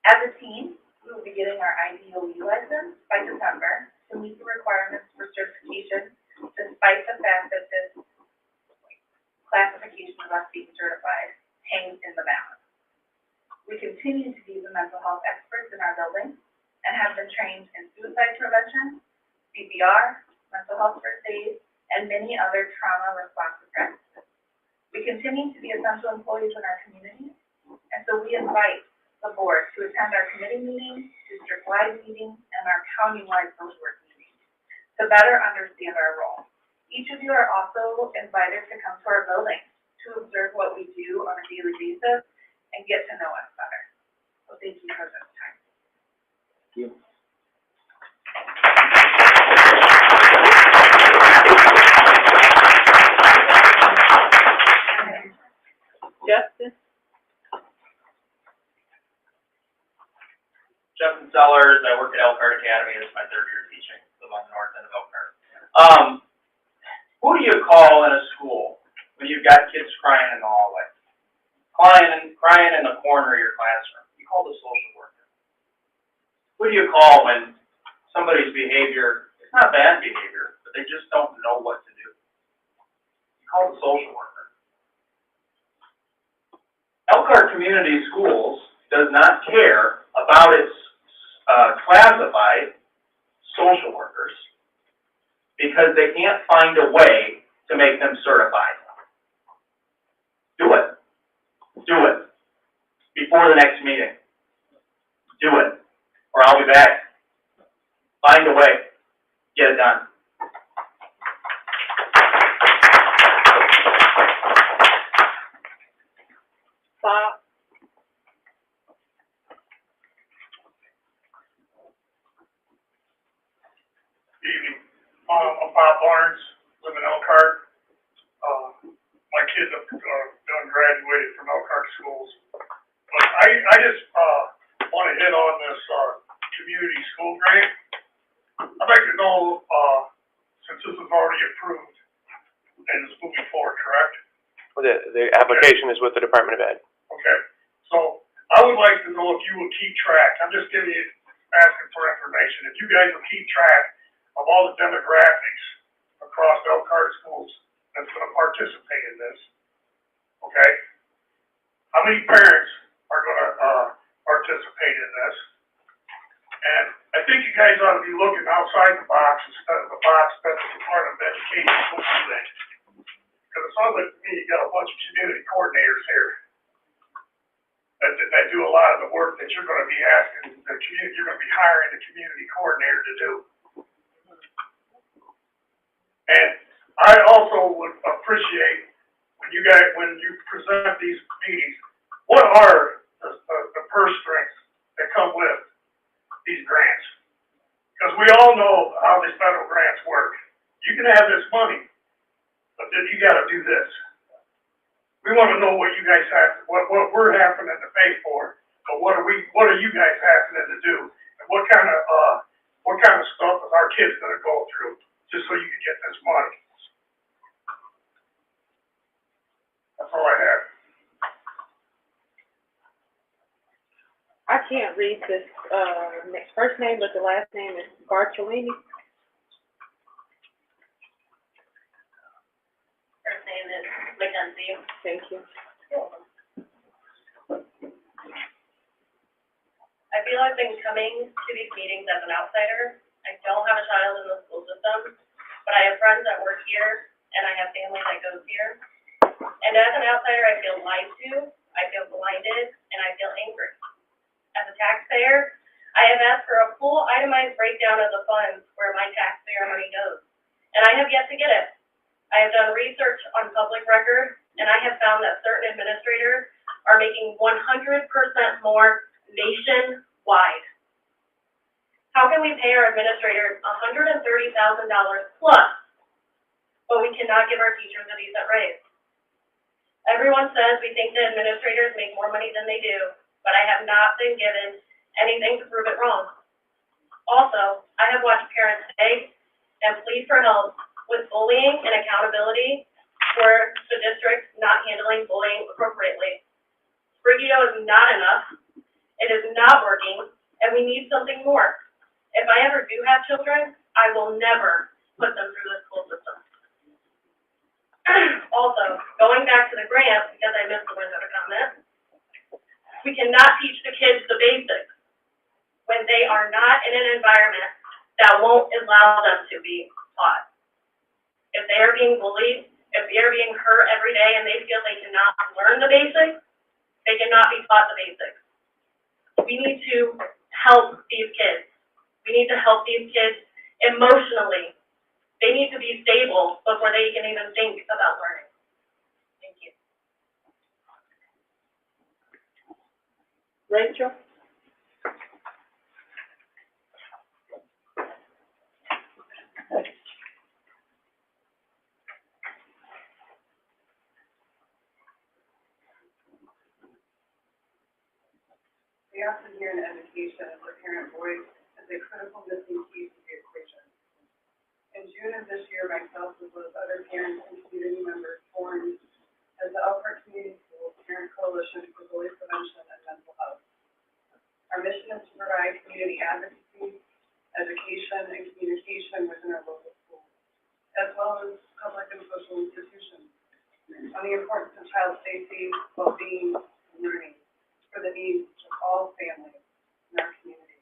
As a team, we will be getting our IDOE license by December to meet the requirements for certification, despite the fact that this classification of us being certified hangs in the balance. We continue to be the mental health experts in our building and have been trained in suicide prevention, CPR, mental health first aid, and many other trauma responsive practices. We continue to be essential employees in our community, and so we invite the board to attend our committee meetings, district-wide meetings, and our county-wide social work meetings to better understand our role. Each of you are also invited to come to our building to observe what we do on a daily basis and get to know us better. So thank you for this time. Thank you. Justin? Justin Sellers, I work at Elkhart Academy, this is my third year teaching, so I'm on the north end of Elkhart. Who do you call in a school when you've got kids crying in the hallway? Crying in the corner of your classroom? You call the social worker. Who do you call when somebody's behavior, it's not bad behavior, but they just don't know what to do? You call the social worker. Elkhart Community Schools does not care about its classified social workers because they can't find a way to make them certified. Do it. Do it. Before the next meeting. Do it. Or I'll be back. Find a way. Get it done. Bob? Evening. I'm Bob Barnes, live in Elkhart. My kids have done graduated from Elkhart schools. But I just want to hit on this community school grant. I'd like to know, since this is already approved and is moving forward, correct? The application is with the Department of Ed. Okay, so I would like to know if you will keep track, I'm just giving you, asking for information, if you guys will keep track of all the demographics across Elkhart schools that's gonna participate in this, okay? How many parents are gonna, participate in this? And I think you guys ought to be looking outside the box instead of the box that the Department of Education puts you in. Because it sounds like to me you got a bunch of community coordinators here that do a lot of the work that you're gonna be asking, you're gonna be hiring the community coordinator to do. And I also would appreciate when you present these meetings, what are the purse strings that come with these grants? Because we all know how these federal grants work. You can have this money, but then you gotta do this. We wanna know what you guys have, what we're having to pay for, but what are you guys having to do? And what kind of stuff is our kids gonna go through, just so you can get this money? That's all I have. I can't read this, next first name, but the last name is Bartolini. First name is Mackenzie. Thank you. I feel I've been coming to these meetings as an outsider. I don't have a child in the school system, but I have friends that work here, and I have family that goes here. And as an outsider, I feel lied to, I feel blinded, and I feel angry. As a taxpayer, I have asked for a full itemized breakdown of the funds where my taxpayer money goes, and I have yet to get it. I have done research on public record, and I have found that certain administrators are making 100% more nationwide. How can we pay our administrators $130,000 plus, but we cannot give our teachers a decent raise? Everyone says we think the administrators make more money than they do, but I have not been given anything to prove it wrong. Also, I have watched parents beg and plead for help with bullying and accountability for the district not handling bullying appropriately. Sprigio is not enough, it is not working, and we need something more. If I ever do have children, I will never put them through the school system. Also, going back to the grant, because I missed the window to comment, we cannot teach the kids the basics when they are not in an environment that won't allow them to be taught. If they are being bullied, if they are being hurt every day and they feel they cannot learn the basics, they cannot be taught the basics. We need to help these kids. We need to help these kids emotionally. They need to be stable before they can even think about learning. Thank you. Rachel? We often hear in education the parent voice as a critical missing piece of the equation. In June of this year, myself as well as other parents and community members formed as the Elkhart Community Schools Parent Coalition for Bully Prevention and Mental Health. Our mission is to provide community advocacy, education, and communication within our local schools, as well as public and social institutions, on the importance of child safety, well-being, and learning for the needs of all families in our community.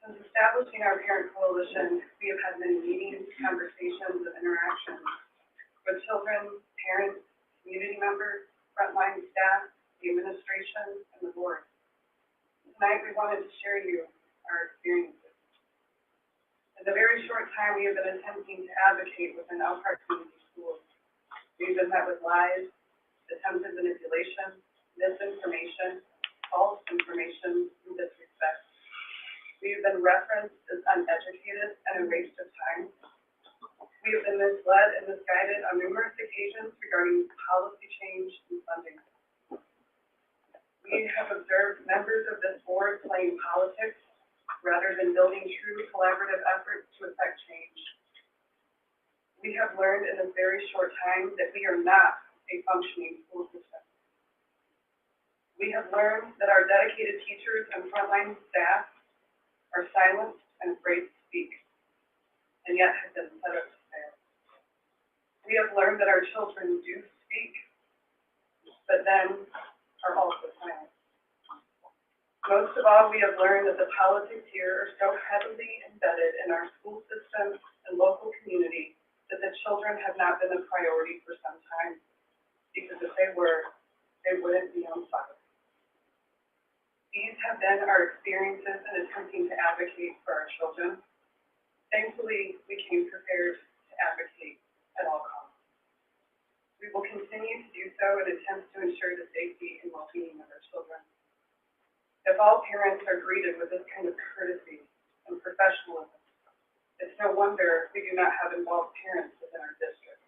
Since establishing our parent coalition, we have had many meetings, conversations, and interactions with children, parents, community members, frontline staff, the administration, and the board. Tonight, we wanted to share you our experiences. In the very short time we have been attempting to advocate within Elkhart Community Schools, we've been met with lies, attempted manipulation, misinformation, false information, and disrespect. We have been referenced as uneducated and a waste of time. We have been misled and misguided on numerous occasions regarding policy change and funding. We have observed members of this board playing politics rather than building true collaborative efforts to affect change. We have learned in this very short time that we are not a functioning school system. We have learned that our dedicated teachers and frontline staff are silenced and afraid to speak, and yet have been set up to fail. We have learned that our children do speak, but then are also silent. Most of all, we have learned that the politics here are so heavily embedded in our school system and local community that the children have not been a priority for some time, because if they were, they wouldn't be on fire. These have been our experiences in attempting to advocate for our children. Thankfully, we came prepared to advocate at all costs. We will continue to do so in attempts to ensure the safety and well-being of our children. If all parents are greeted with this kind of courtesy and professionalism, it's no wonder we do not have involved parents within our district.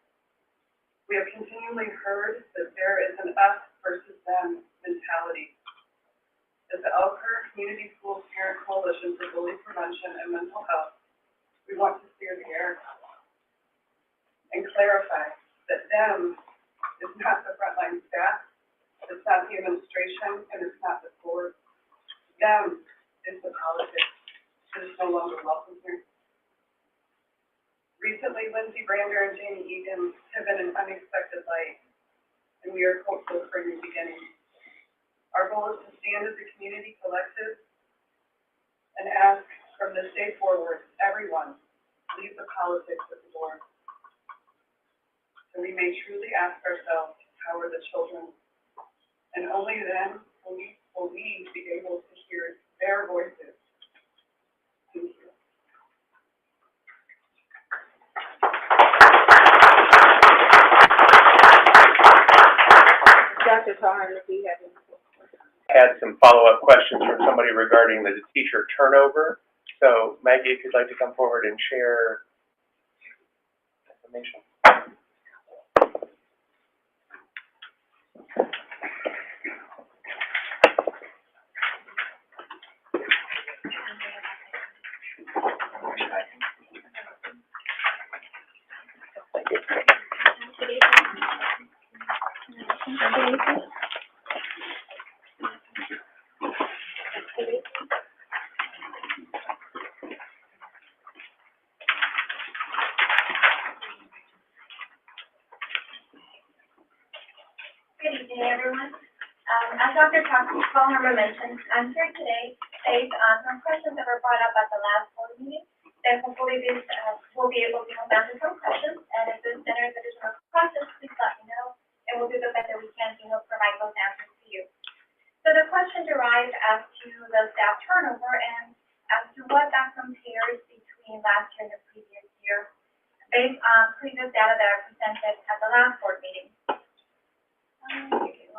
We have continually heard that there is an us versus them mentality. As the Elkhart Community Schools Parent Coalition for Bully Prevention and Mental Health, we want to clear the air and clarify that them is not the frontline staff, it's not the administration, and it's not the board. Them is the politics that is no longer welcome here. Recently, Lindsey Brander and Jamie Egan have been an unexpected light, and we are hopeful for new beginnings. Our goal is to stand as a community collective and ask from this day forward, everyone, leave the politics at the door. So we may truly ask ourselves, how are the children? And only then will we be able to hear their voices. Thank you. Dr. Tarn, if you have any. Had some follow-up questions from somebody regarding the teacher turnover. So Maggie, if you'd like to come forward and share information. Good evening, everyone. As Dr. Palmer mentioned, I'm here today based on some questions that were brought up at the last board meeting. And hopefully this, will be able to come down to some questions, and if there's additional questions, please let me know, and we'll do the best that we can to help provide those answers to you. So the question derived as to the staff turnover and as to what that compares between last year and the previous year, based on previous data that I presented at the last board meeting. Okay, there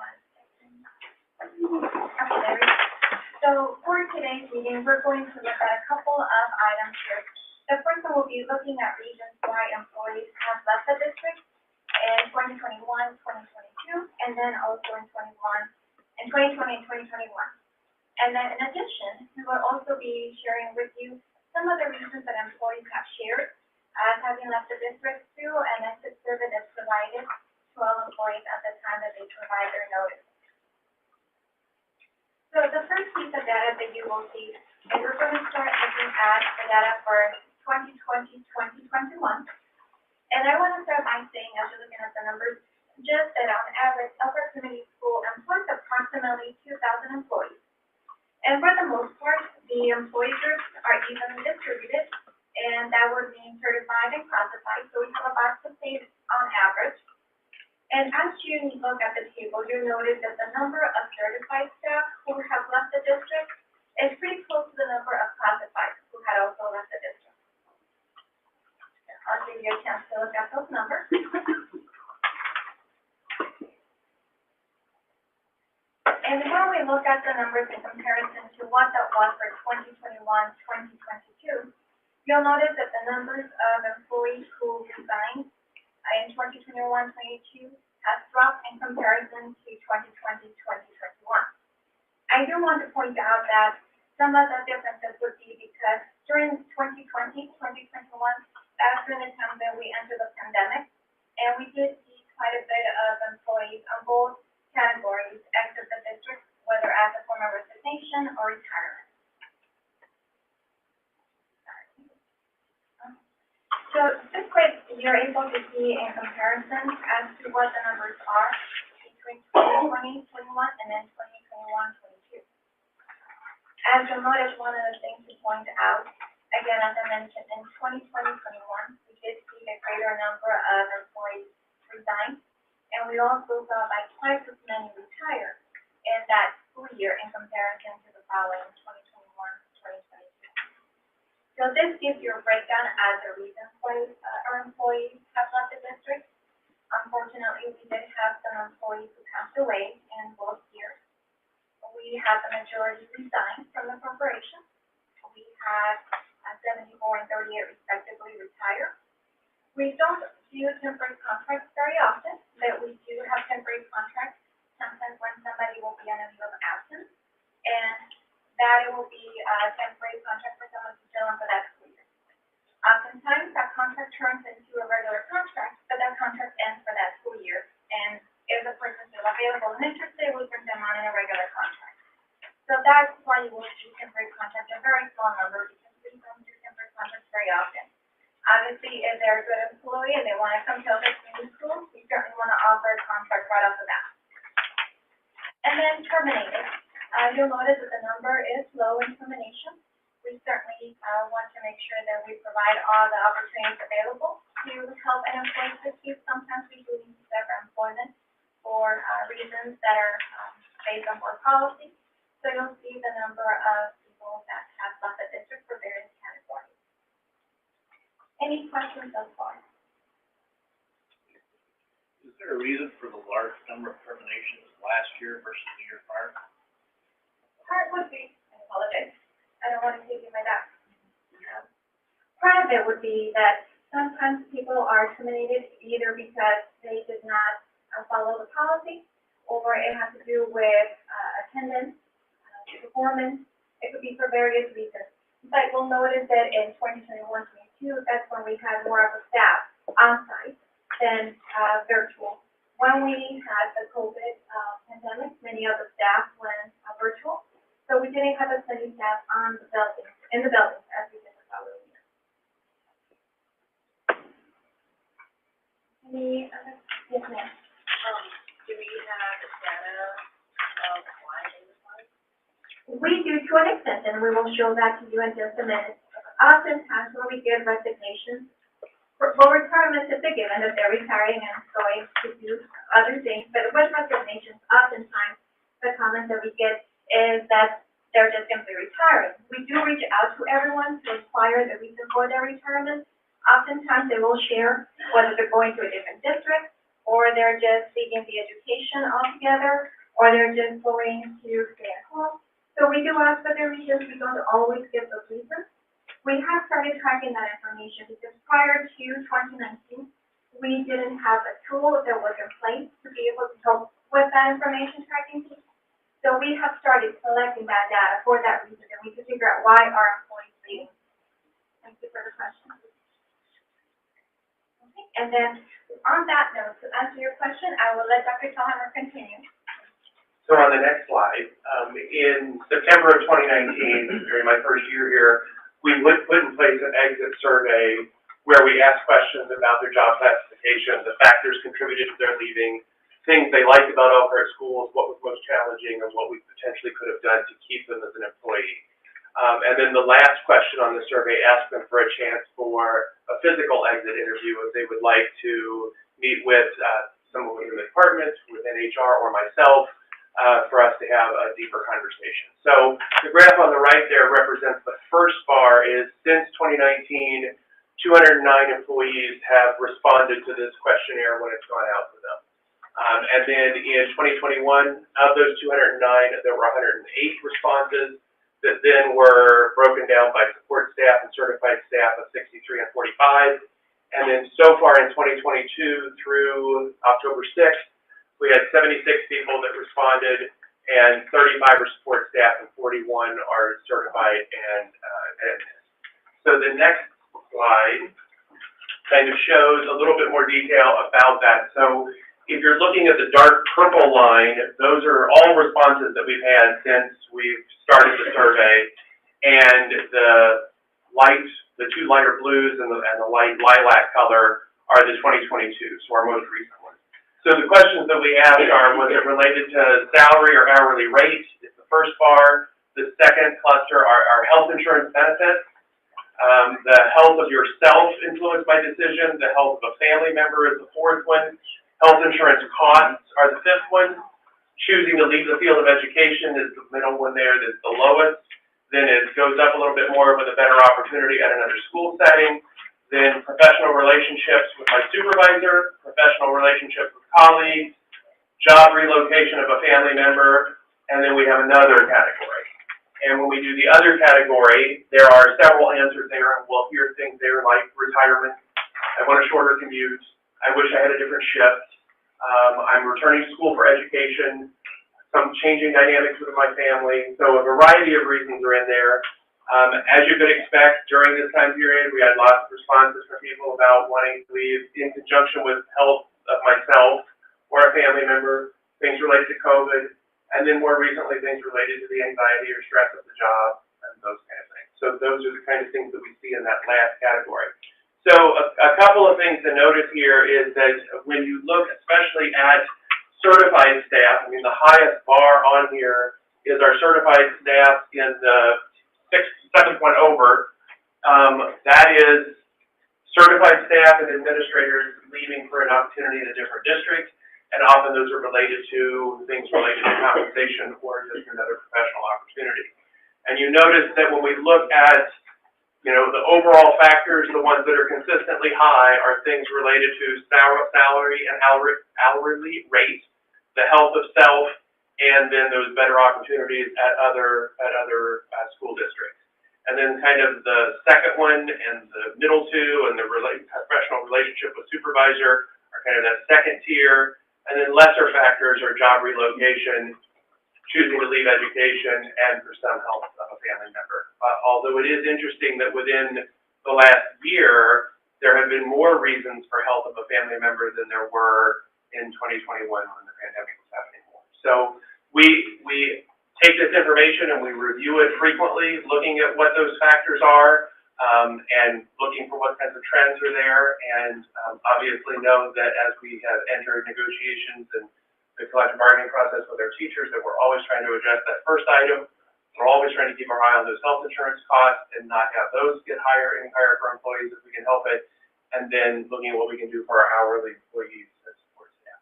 we go. So for today's meeting, we're going to look at a couple of items here. The first one will be looking at reasons why employees have left the district in 2021, 2022, and then also in 2020 and 2021. And then in addition, we will also be sharing with you some of the reasons that employees have shared as having left the district too, and exit survey that's provided to all employees at the time that they provide their notice. So the first piece of data that you will see is we're going to start looking at the data for 2020, 2021. And I want to start by saying, as you're looking at the numbers, just that on average, Elkhart Community School employs approximately 2,000 employees. And for the most part, the employee groups are evenly distributed, and that would mean certified and classified. So we have about the same on average. And as you look at the table, you'll notice that the number of certified staff who have left the district is pretty close to the number of classified who had also left the district. I'll give you a chance to look at those numbers. And when we look at the numbers in comparison to what that was for 2021, 2022, you'll notice that the numbers of employees who resigned in 2021, 22 has dropped in comparison to 2020, 2021. I do want to point out that some of the differences would be because during 2020, 2021, that's during the time that we entered the pandemic, and we did see quite a bit of employees on both categories exit the district, whether as a form of resignation or retirement. So this way, you're able to see in comparison as to what the numbers are between 2020, 21, and then 2021, 22. As you'll notice, one of the things to point out, again, as I mentioned, in 2020, 21, we did see a greater number of employees resign, and we also saw about twice as many retire in that school year in comparison to the following 2021, 2022. So this gives you a breakdown as the reasons why our employees have left the district. Unfortunately, we did have some employees who passed away in both years. We had the majority resign from the corporation. We had 74 and 38 respectively retire. We don't do temporary contracts very often, but we do have temporary contracts sometimes when somebody will be on a leave of absence, and that it will be a temporary contract for someone to fill in for that school year. Oftentimes, that contract turns into a regular contract, but that contract ends for that school year, and if the person is still available and interested, we bring them on in a regular contract. So that's why you will see temporary contracts, a very small number, because we don't do temporary contracts very often. Obviously, if they're a good employee and they want to come to Elkhart Community Schools, we certainly want to offer a contract right off the bat. And then terminated. You'll notice that the number is low in termination. We certainly want to make sure that we provide all the opportunities available to help an employee succeed. Sometimes we do need to sever employment for reasons that are based on board policy. So you'll see the number of people that have left the district for various categories. Any questions so far? Is there a reason for the large number of terminations last year versus the year prior? Part would be, I apologize, I don't want to give you my back. Part of it would be that sometimes people are terminated either because they did not follow the policy, or it has to do with attendance, performance. It could be for various reasons. But we'll notice that in 2021, 22, that's when we had more of a staff on-site than virtual. When we had the COVID Yes. Do we have data of why they resigned? We do to an extent, and we will show that to you in just a minute. Oftentimes when we give resignations, well, retirement is a given that they're retiring and going to do other things, but with resignations, oftentimes the comment that we get is that they're just simply retiring. We do reach out to everyone to inquire the reason for their retirement. Oftentimes they will share whether they're going to a different district, or they're just seeking the education altogether, or they're just going to stay at home. So we do ask for their reasons. We don't always give those reasons. We have started tracking that information because prior to 2019, we didn't have a tool that was in place to be able to help with that information tracking piece. So we have started collecting that data for that reason, and we can figure out why our employees leave. Thank you for the question. Okay, and then on that note, to answer your question, I will let Dr. Tellheimer continue. So on the next slide, in September of 2019, during my first year here, we would put in place an exit survey where we asked questions about their job classification, the factors contributed to their leaving, things they liked about Elkhart schools, what was most challenging, and what we potentially could have done to keep them as an employee. And then the last question on the survey asked them for a chance for a physical exit interview if they would like to meet with someone within the department, within HR, or myself, for us to have a deeper conversation. So the graph on the right there represents the first bar is since 2019, 209 employees have responded to this questionnaire when it's gone out to them. And then in 2021, of those 209, there were 108 responses that then were broken down by support staff and certified staff of 63 and 45. And then so far in 2022 through October 6th, we had 76 people that responded, and 35 are support staff, and 41 are certified and so the next slide kind of shows a little bit more detail about that. So if you're looking at the dark purple line, those are all responses that we've had since we've started the survey, and the two lighter blues and the light lilac color are the 2022, so our most recent ones. So the questions that we asked are, was it related to salary or hourly rate? It's the first bar. The second cluster are health insurance benefits. The health of yourself influenced my decision. The health of a family member is the fourth one. Health insurance costs are the fifth one. Choosing to leave the field of education is the middle one there that's the lowest. Then it goes up a little bit more with a better opportunity at another school setting. Then professional relationships with my supervisor, professional relationships with colleagues, job relocation of a family member, and then we have another category. And when we do the other category, there are several answers there, and we'll hear things there like retirement. I want a shorter commute. I wish I had a different shift. I'm returning to school for education. Some changing dynamics within my family. So a variety of reasons are in there. As you could expect, during this time period, we had lots of responses from people about wanting to leave in conjunction with health of myself or a family member, things related to COVID, and then more recently, things related to the anxiety or stress of the job and those kind of things. So those are the kind of things that we see in that last category. So a couple of things to notice here is that when you look especially at certified staff, I mean, the highest bar on here is our certified staff in the seventh one over. That is certified staff and administrators leaving for an opportunity in a different district, and often those are related to things related to compensation or just another professional opportunity. And you notice that when we look at, the overall factors, the ones that are consistently high are things related to salary and hourly rate, the health of self, and then those better opportunities at other school districts. And then kind of the second one and the middle two and the professional relationship with supervisor are kind of that second tier. And then lesser factors are job relocation, choosing to leave education, and for some health of a family member. Although it is interesting that within the last year, there have been more reasons for health of a family member than there were in 2021 when the pandemic was happening more. So we take this information and we review it frequently, looking at what those factors are. and looking for what kinds of trends are there, and, obviously know that as we have entered negotiations and the collective bargaining process with our teachers, that we're always trying to address that first item. We're always trying to keep our eye on those health insurance costs and not have those get higher and higher for employees if we can help it. And then looking at what we can do for our hourly employees and support staff.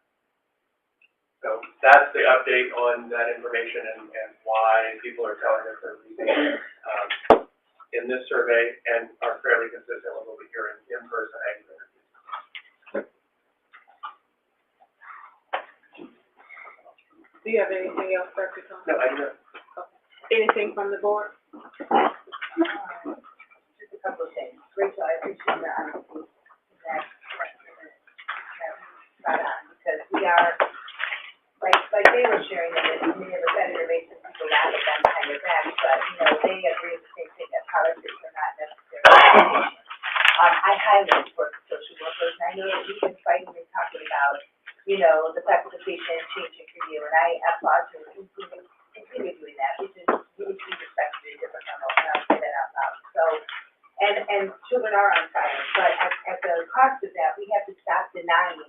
So that's the update on that information and why people are telling us they're leaving, in this survey, and are fairly consistent with what we hear in person exit interviews. Do you have anything else, Dr. Thomas? No, I do not. Anything from the board? Just a couple of things. Rachel, I appreciate the honesty that brought on, because we are, like they were sharing, that many of the better races people laugh at them behind their backs, but, they agree with the same thing, that politics are not necessarily. I highly support the social workers, and I know that we've been fighting and talking about, the classification changing for you, and I applaud you for continue doing that, which is really to be respected at a different level, and I'll say that out loud. So, and children are on fire, but at the cost of that, we have to stop denying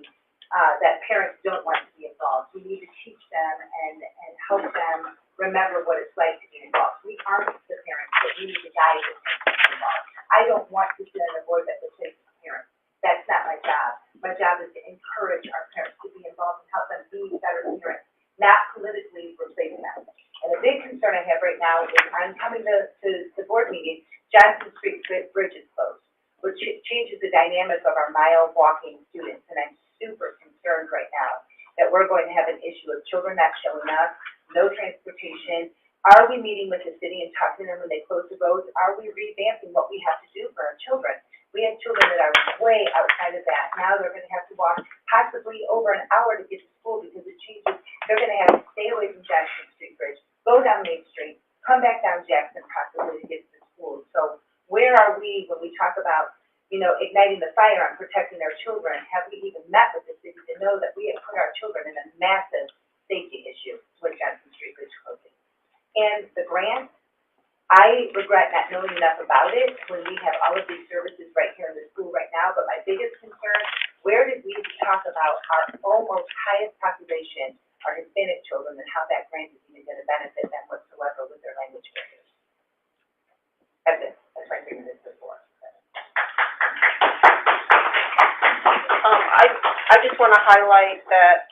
that parents don't want to be involved. We need to teach them and help them remember what it's like to be involved. We aren't the parents, but we need to guide the parents to be involved. I don't want to sit on a board that will say to parents. That's not my job. My job is to encourage our parents to be involved and help them be better parents, not politically replacing them. And the big concern I have right now is I'm coming to the board meeting, Johnson Street Bridge is closed, which changes the dynamic of our mile walking students. And I'm super concerned right now that we're going to have an issue of children not showing up, no transportation. Are we meeting with the city and talking to them when they close the roads? Are we revamping what we have to do for our children? We have children that are way outside of that. Now they're going to have to walk possibly over an hour to get to school because it changes. They're going to have to stay away from Jackson Street Bridge, go down Main Street, come back down Jackson possibly to get to the school. So where are we when we talk about, igniting the fire on protecting our children? Have we even met with the city to know that we have put our children in a massive safety issue with Johnson Street Bridge closing? And the grant, I regret not knowing enough about it when we have all of these services right here in the school right now, but my biggest concern, where did we talk about our almost highest population, our Hispanic children, and how that grant is even gonna benefit them whatsoever with their language barriers? That's it, that's my 3 minutes before. I just want to highlight that,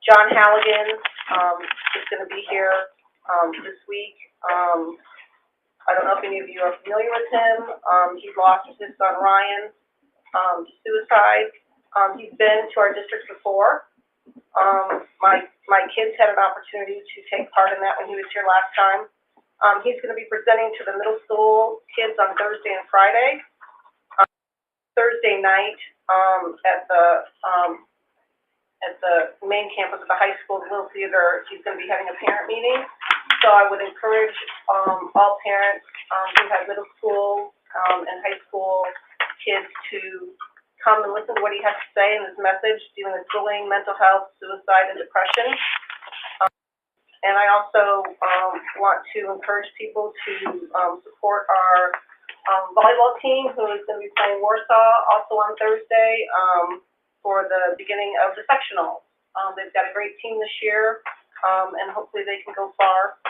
John Halligan, is going to be here, this week. I don't know if any of you are familiar with him. He lost his son Ryan, to suicide. He's been to our district before. My kids had an opportunity to take part in that when he was here last time. He's going to be presenting to the middle school kids on Thursday and Friday. Thursday night, at the main campus of the high school, the Little Theater, he's going to be having a parent meeting. So I would encourage, all parents, who have middle school, and high school kids to come and listen to what he has to say in his message, dealing with bullying, mental health, suicide, and depression. And I also, want to encourage people to, support our, volleyball team, who is going to be playing Warsaw also on Thursday, for the beginning of the sectionals. They've got a great team this year, and hopefully they can go far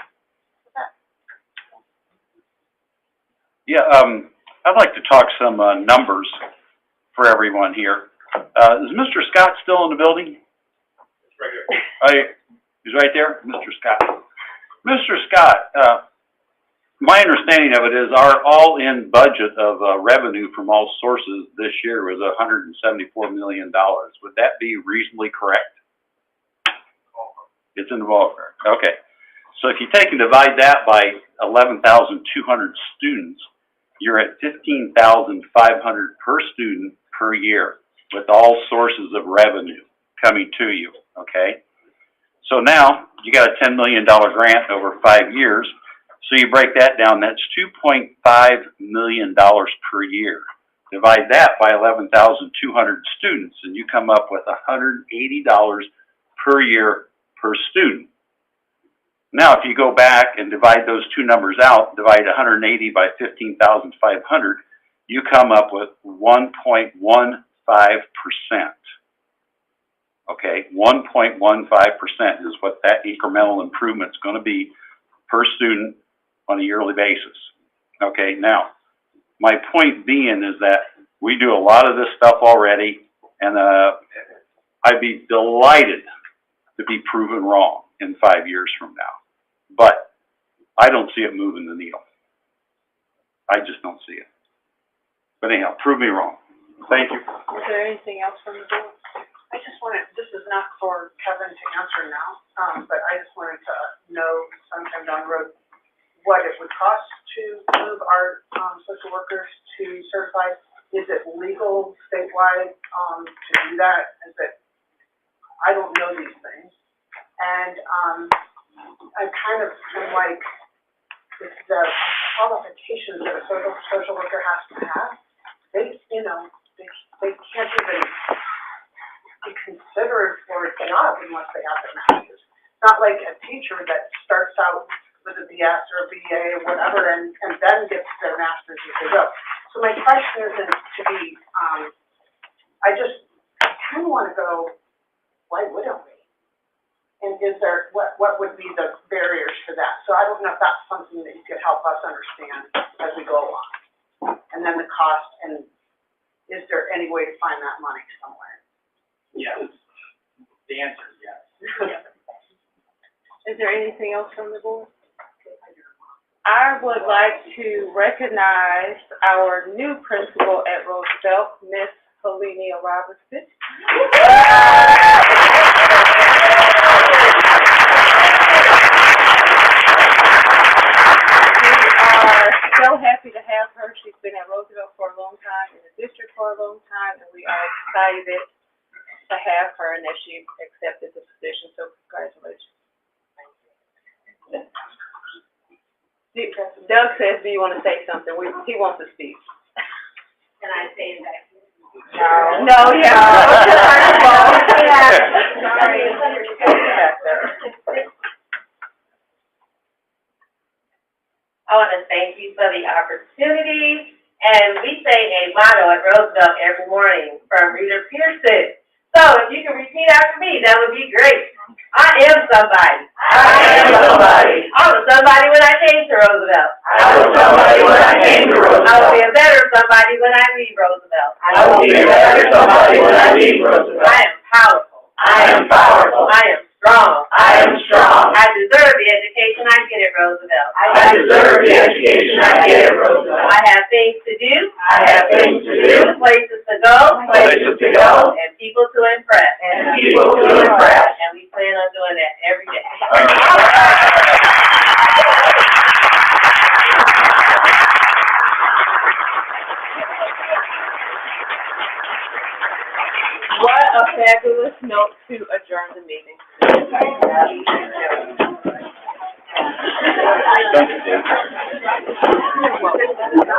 with that. Yeah, I'd like to talk some, numbers for everyone here. Is Mr. Scott still in the building? Right here. He's right there, Mr. Scott. Mr. Scott, my understanding of it is our all-in budget of revenue from all sources this year was $174 million. Would that be reasonably correct? It's in the ballpark. Okay. So if you take and divide that by 11,200 students, you're at 15,500 per student per year with all sources of revenue coming to you. Okay. So now you got a $10 million grant over 5 years. So you break that down, that's $2.5 million per year. Divide that by 11,200 students, and you come up with $180 per year per student. Now, if you go back and divide those two numbers out, divide 180 by 15,500, you come up with 1.15%. Okay, 1.15% is what that incremental improvement's going to be per student on a yearly basis. Okay, now, my point being is that we do a lot of this stuff already, and I'd be delighted to be proven wrong in 5 years from now. But I don't see it moving the needle. I just don't see it. But anyhow, prove me wrong. Thank you. Is there anything else from the board? I just wanted, this is not for Kevin to answer now, but I just wanted to know sometime down the road what it would cost to move our, social workers to certified. Is it legal statewide, to do that? Is it, I don't know these things. And, I kind of am like, it's the qualifications that a social worker has to have. They, you know, they can't even be considered for a job unless they have their master's. Not like a teacher that starts out with a BS or a BA or whatever and then gets their master's as they go. So my question isn't to be, I kind of want to go, why wouldn't we? And is there, what would be the barriers to that? So I don't know if that's something that you could help us understand as we go along. And then the cost, and is there any way to find that money somewhere? Yes. The answer is yes. Is there anything else from the board? I would like to recognize our new principal at Roosevelt, Miss Helenia Robertson. So happy to have her. She's been at Roosevelt for a long time, in the district for a long time, and we are excited to have her and that she accepted the position, so congratulations. Doug says, do you want to say something? He wants to speak. Can I say that? No, yeah. I want to thank you for the opportunity, and we say a motto at Roosevelt every morning from Reader Pearson. So if you can repeat after me, that would be great. I am somebody. I am somebody. I was somebody when I came to Roosevelt. I was somebody when I came to Roosevelt. I will be a better somebody when I leave Roosevelt. I will be a better somebody when I leave Roosevelt. I am powerful. I am powerful. I am strong. I am strong. I deserve the education I get at Roosevelt. I deserve the education I get at Roosevelt. I have things to do. I have things to do. Places to go. Places to go. And people to impress. And people to impress. And we plan on doing that every day. What a fabulous note to adjourn the meeting. Thank you, Dave.